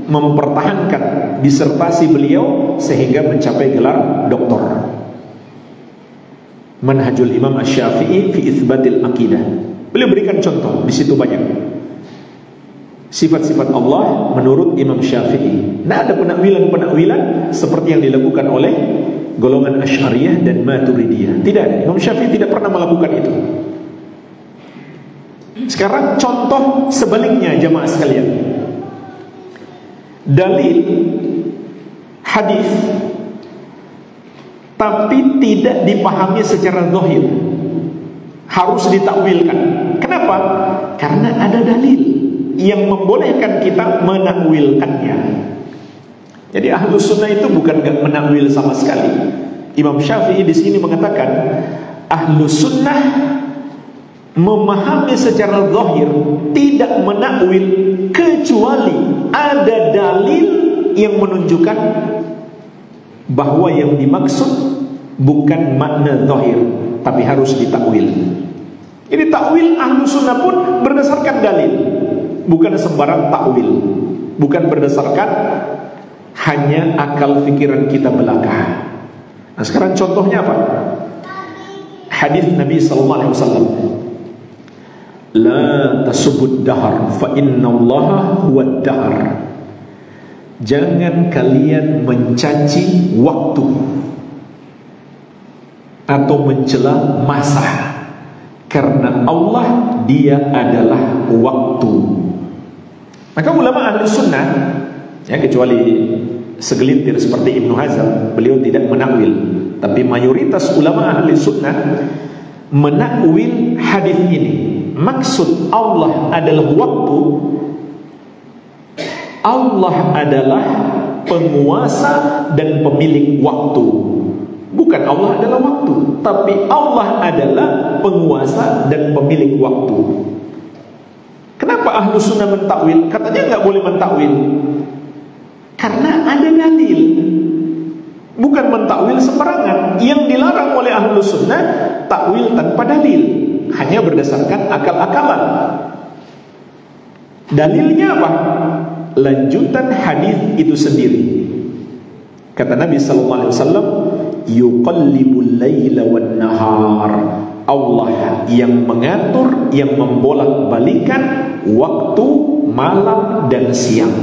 mempertahankan disertasi beliau sehingga mencapai gelar doktor. Manhajul Imam Asy-Syafi'i fi Itsbatil Aqidah. Beliau berikan contoh di situ banyak sifat-sifat Allah menurut Imam Syafi'i. Tidak ada penakwilan-penakwilan seperti yang dilakukan oleh golongan Asy'ariyah dan Maturidiyah. Tidak ada. Imam Syafi'i tidak pernah melakukan itu. Sekarang contoh sebaliknya jamaah sekalian. Dalil hadis tapi tidak dipahami secara zahir, harus ditakwilkan. Kenapa? Karena ada dalil yang membolehkan kita menakwilkannya. Jadi Ahlus Sunnah itu bukan gak menakwil sama sekali. Imam Syafi'i di sini mengatakan Ahlus Sunnah memahami secara zahir, tidak menakwil kecuali ada dalil yang menunjukkan bahwa yang dimaksud bukan makna zahir, tapi harus ditakwil. Ini takwil Ahlus Sunnah pun berdasarkan dalil, bukan sembarang takwil, bukan berdasarkan hanya akal pikiran kita belaka. Nah sekarang contohnya apa? Hadis Nabi sallallahu alaihi wasallam, la tasubud dahar fa innallaha huwad dahar. Jangan kalian mencaci waktu atau mencela masa, karena Allah dia adalah waktu. Maka ulama ahli sunnah, ya kecuali segelintir seperti Ibnu Hazm, beliau tidak menakwil, tapi mayoritas ulama ahli sunnah menakwil hadis ini. Maksud Allah adalah waktu. Allah adalah penguasa dan pemilik waktu. Bukan Allah adalah waktu, tapi Allah adalah penguasa dan pemilik waktu. Kenapa Ahlus Sunnah mentakwil? Katanya nggak boleh mentakwil. Karena ada dalil. Bukan mentakwil sembarangan. Yang dilarang oleh Ahlus Sunnah takwil tanpa dalil, hanya berdasarkan akal-akalan. Dalilnya apa? Lanjutan hadis itu sendiri. Kata Nabi sallallahu alaihi wasallam, yuqallibul laila wan nahar. Allah yang mengatur, yang membolak-balikan waktu malam dan siang.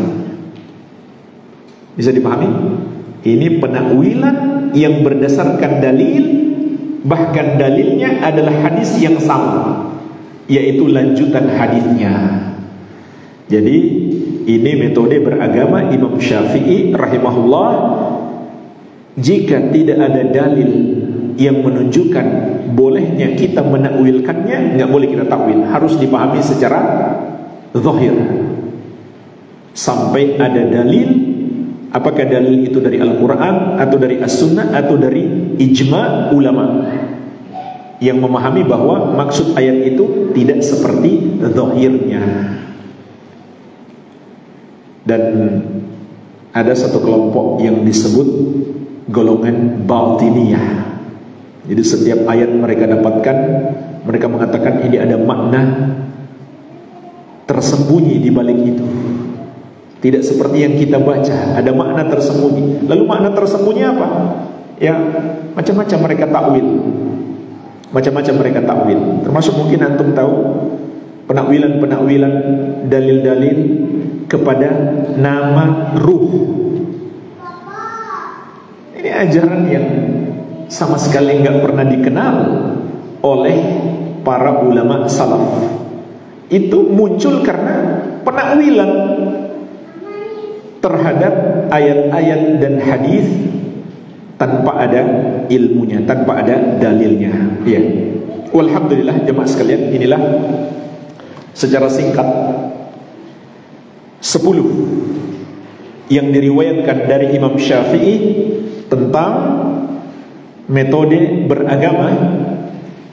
Bisa dipahami? Ini penakwilan yang berdasarkan dalil, bahkan dalilnya adalah hadis yang sama, yaitu lanjutan hadisnya. Jadi ini metode beragama Imam Syafi'i rahimahullah. Jika tidak ada dalil yang menunjukkan bolehnya kita menakwilkannya, nggak boleh kita takwil, harus dipahami secara zahir sampai ada dalil. Apakah dalil itu dari Al-Quran atau dari As-Sunnah atau dari ijma' ulama yang memahami bahwa maksud ayat itu tidak seperti zahirnya. Dan ada satu kelompok yang disebut golongan batiniyah. Jadi setiap ayat mereka dapatkan, mereka mengatakan ini ada makna tersembunyi di balik itu. Tidak seperti yang kita baca, ada makna tersembunyi. Lalu makna tersembunyi apa? Ya, macam-macam mereka takwil. Macam-macam mereka takwil. Termasuk mungkin antum tahu penakwilan-penakwilan dalil-dalil kepada nama ruh. Ini ajaran yang sama sekali nggak pernah dikenal oleh para ulama salaf. Itu muncul karena penakwilan terhadap ayat-ayat dan hadis tanpa ada ilmunya, tanpa ada dalilnya. Ya. Walhamdulillah jemaah sekalian, inilah secara singkat 10 yang diriwayatkan dari Imam Syafi'i tentang metode beragama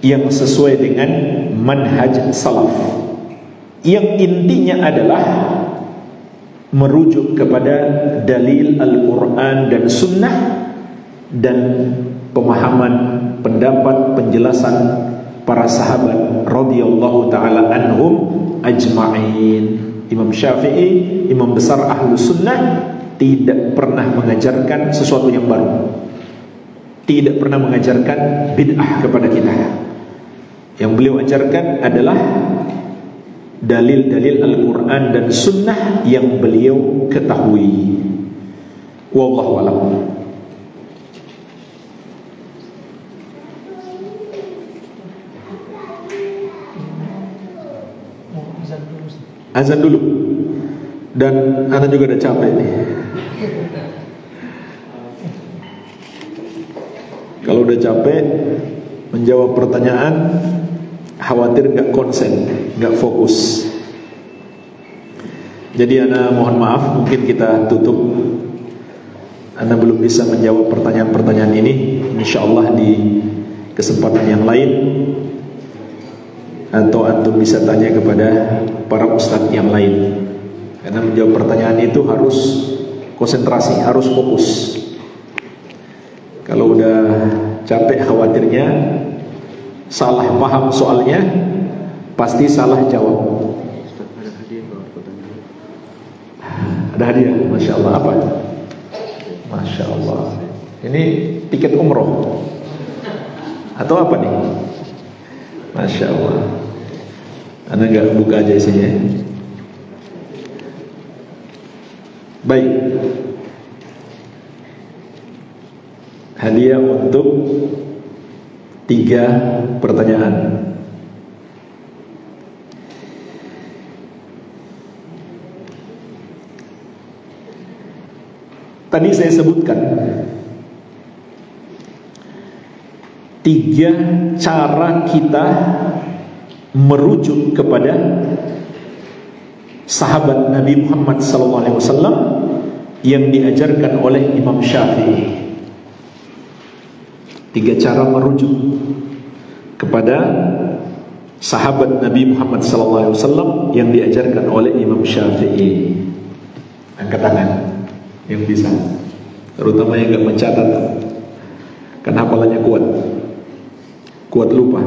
yang sesuai dengan manhaj salaf, yang intinya adalah merujuk kepada dalil Al-Quran dan Sunnah dan pemahaman, pendapat, penjelasan para sahabat radhiyallahu ta'ala anhum ajma'in. Imam Syafi'i, imam besar Ahlus Sunnah, tidak pernah mengajarkan sesuatu yang baru, tidak pernah mengajarkan bid'ah kepada kita. Yang beliau ajarkan adalah dalil-dalil Al-Quran dan Sunnah yang beliau ketahui. Wallahu a'lam. Azan dulu. Dan anda juga udah capek nih. Kalau udah capek menjawab pertanyaan, khawatir gak konsen, gak fokus. Jadi ana mohon maaf, mungkin kita tutup. Ana belum bisa menjawab pertanyaan-pertanyaan ini. InsyaAllah di kesempatan yang lain, atau antum bisa tanya kepada para ustadz yang lain. Karena menjawab pertanyaan itu harus konsentrasi, harus fokus. Kalau udah capek, khawatirnya salah paham soalnya, pasti salah jawab. Ada hadiah, Masya Allah. Apa? Masya Allah. Ini tiket umroh atau apa nih? Masya Allah. Anda nggak buka aja isinya. Baik. Hadiah untuk 3 pertanyaan. Tadi saya sebutkan 3 cara kita merujuk kepada sahabat Nabi Muhammad SAW yang diajarkan oleh Imam Syafi'i. 3 cara merujuk kepada sahabat Nabi Muhammad SAW yang diajarkan oleh Imam Syafi'i. Angkat tangan. yang bisa, terutama yang nggak mencatat, karena hafalannya kuat lupa.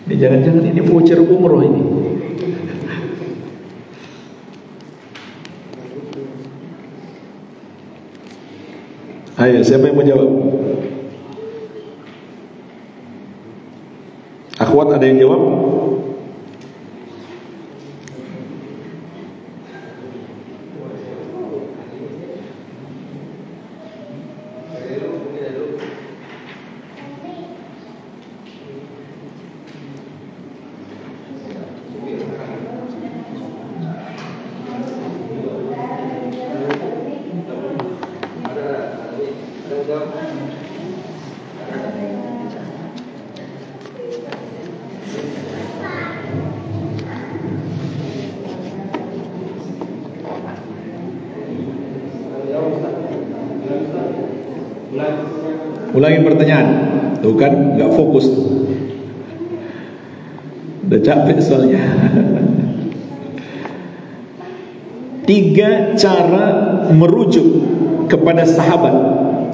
Ini jangan-jangan ini voucher umroh ini. Ayo, siapa yang mau jawab? Akhwat, ada yang jawab? Ulangi pertanyaan. Tuh kan, nggak fokus. Udah capek soalnya. 3 cara merujuk kepada sahabat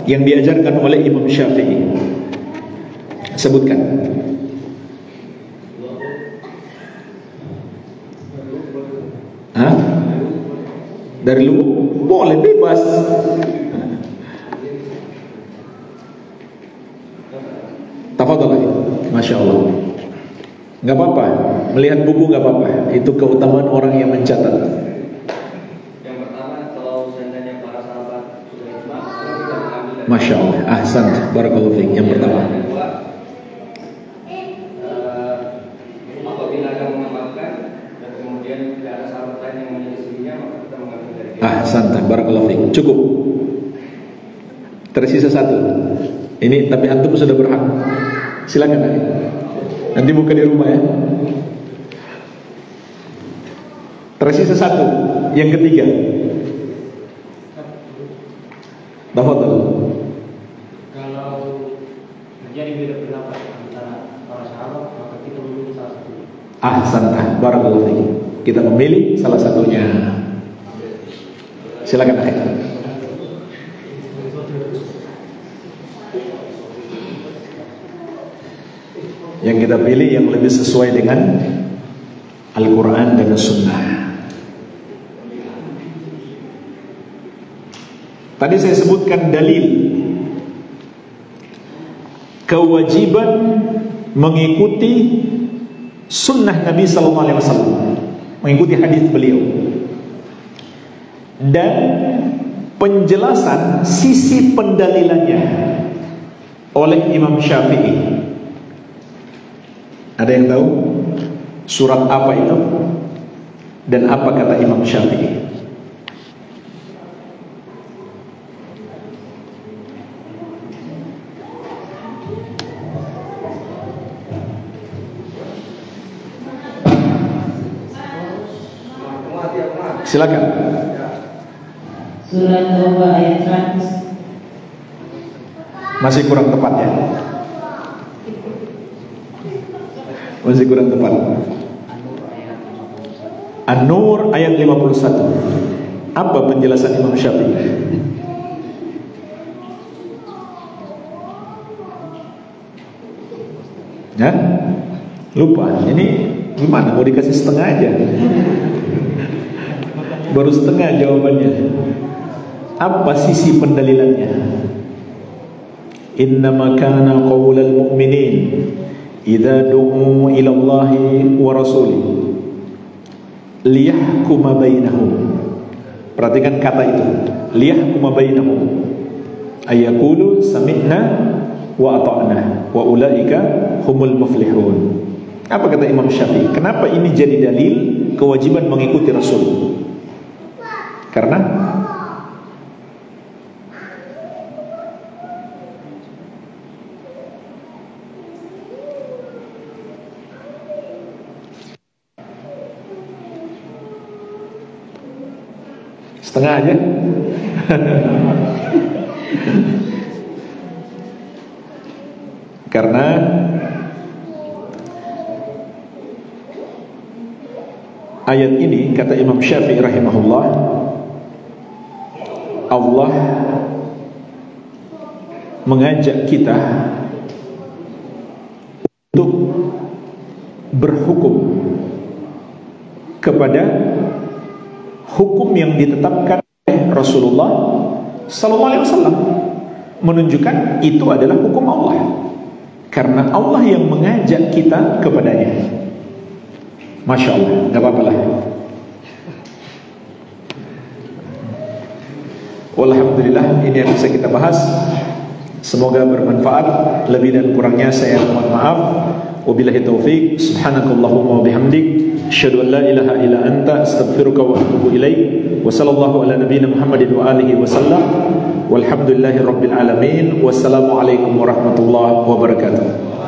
yang diajarkan oleh Imam Syafi'i. Sebutkan. Hah? Dari Lubuk? Boleh, bebas. Tafadhol, Masya Allah. Gak apa-apa, melihat buku gak apa-apa. Itu keutamaan orang yang mencatat. Yang pertama, kalau seandainya para sahabat sudah ijma, Masya Allah, ahsan, barakallahu fiik. Yang pertama. Yang kedua, apabila ada mengamalkan dan kemudian tidak ada sahabat lain yang menyelisihinya, maka kita mengambil dari dia. Ahsan, barakallahu fiik. Cukup. Tersisa 1. Ini tapi antum sudah berhak. Silakan nanti buka di rumah ya. Tersisa 1. Yang ketiga. Tafadhol. Kalau terjadi beda pendapat antara para sahabat, maka kita memilih salah satu. Ahsan, barakallahu fiik. Kita memilih salah satunya. Silakan akhir. Yang kita pilih yang lebih sesuai dengan Al-Quran dan Sunnah. Tadi saya sebutkan dalil kewajiban mengikuti sunnah Nabi SAW, mengikuti hadis beliau, dan penjelasan sisi pendalilannya oleh Imam Syafi'i. Ada yang tahu surat apa itu dan apa kata Imam Syafi'i? Silakan. Surat Taubah ayat 100. Masih kurang tepat ya? Masih kurang tepat. An-Nur ayat 51. Apa penjelasan Imam Syafi'i? Ya? Lupa. Ini gimana? Mau dikasih setengah aja? Baru setengah jawabannya. Apa sisi pendalilannya? Innama kana qaulal mu'minin idza du'u ila Allahi wa rasulih liyahkuma bainahum. Perhatikan kata itu, liyahkuma bainahum, ayaqulu sami'na wa ata'na wa ulaika humul muflihun. Apa kata Imam Syafi'i? Kenapa ini jadi dalil kewajiban mengikuti Rasul? Karena setengah aja. Karena ayat ini, kata Imam Syafi'i rahimahullah, Allah mengajak kita untuk berhukum kepada hukum yang ditetapkan oleh Rasulullah sallallahu alaihi wasallam, menunjukkan itu adalah hukum Allah karena Allah yang mengajak kita kepadanya. Masya Allah, gak apa-apa lah. Alhamdulillah, ini yang bisa kita bahas. Semoga bermanfaat. Lebih dan kurangnya saya mohon maaf. Wabillahi taufiq. Subhanakallahumma wa bihamdik, asyhadu an la ilaha illa anta, astaghfiruka wa atubu ilaik. Wa sallallahu ala nabiyyina Muhammadin wa alihi wa sallam. Walhamdulillahi rabbil alamin. Wassalamu alaikum warahmatullahi wabarakatuh.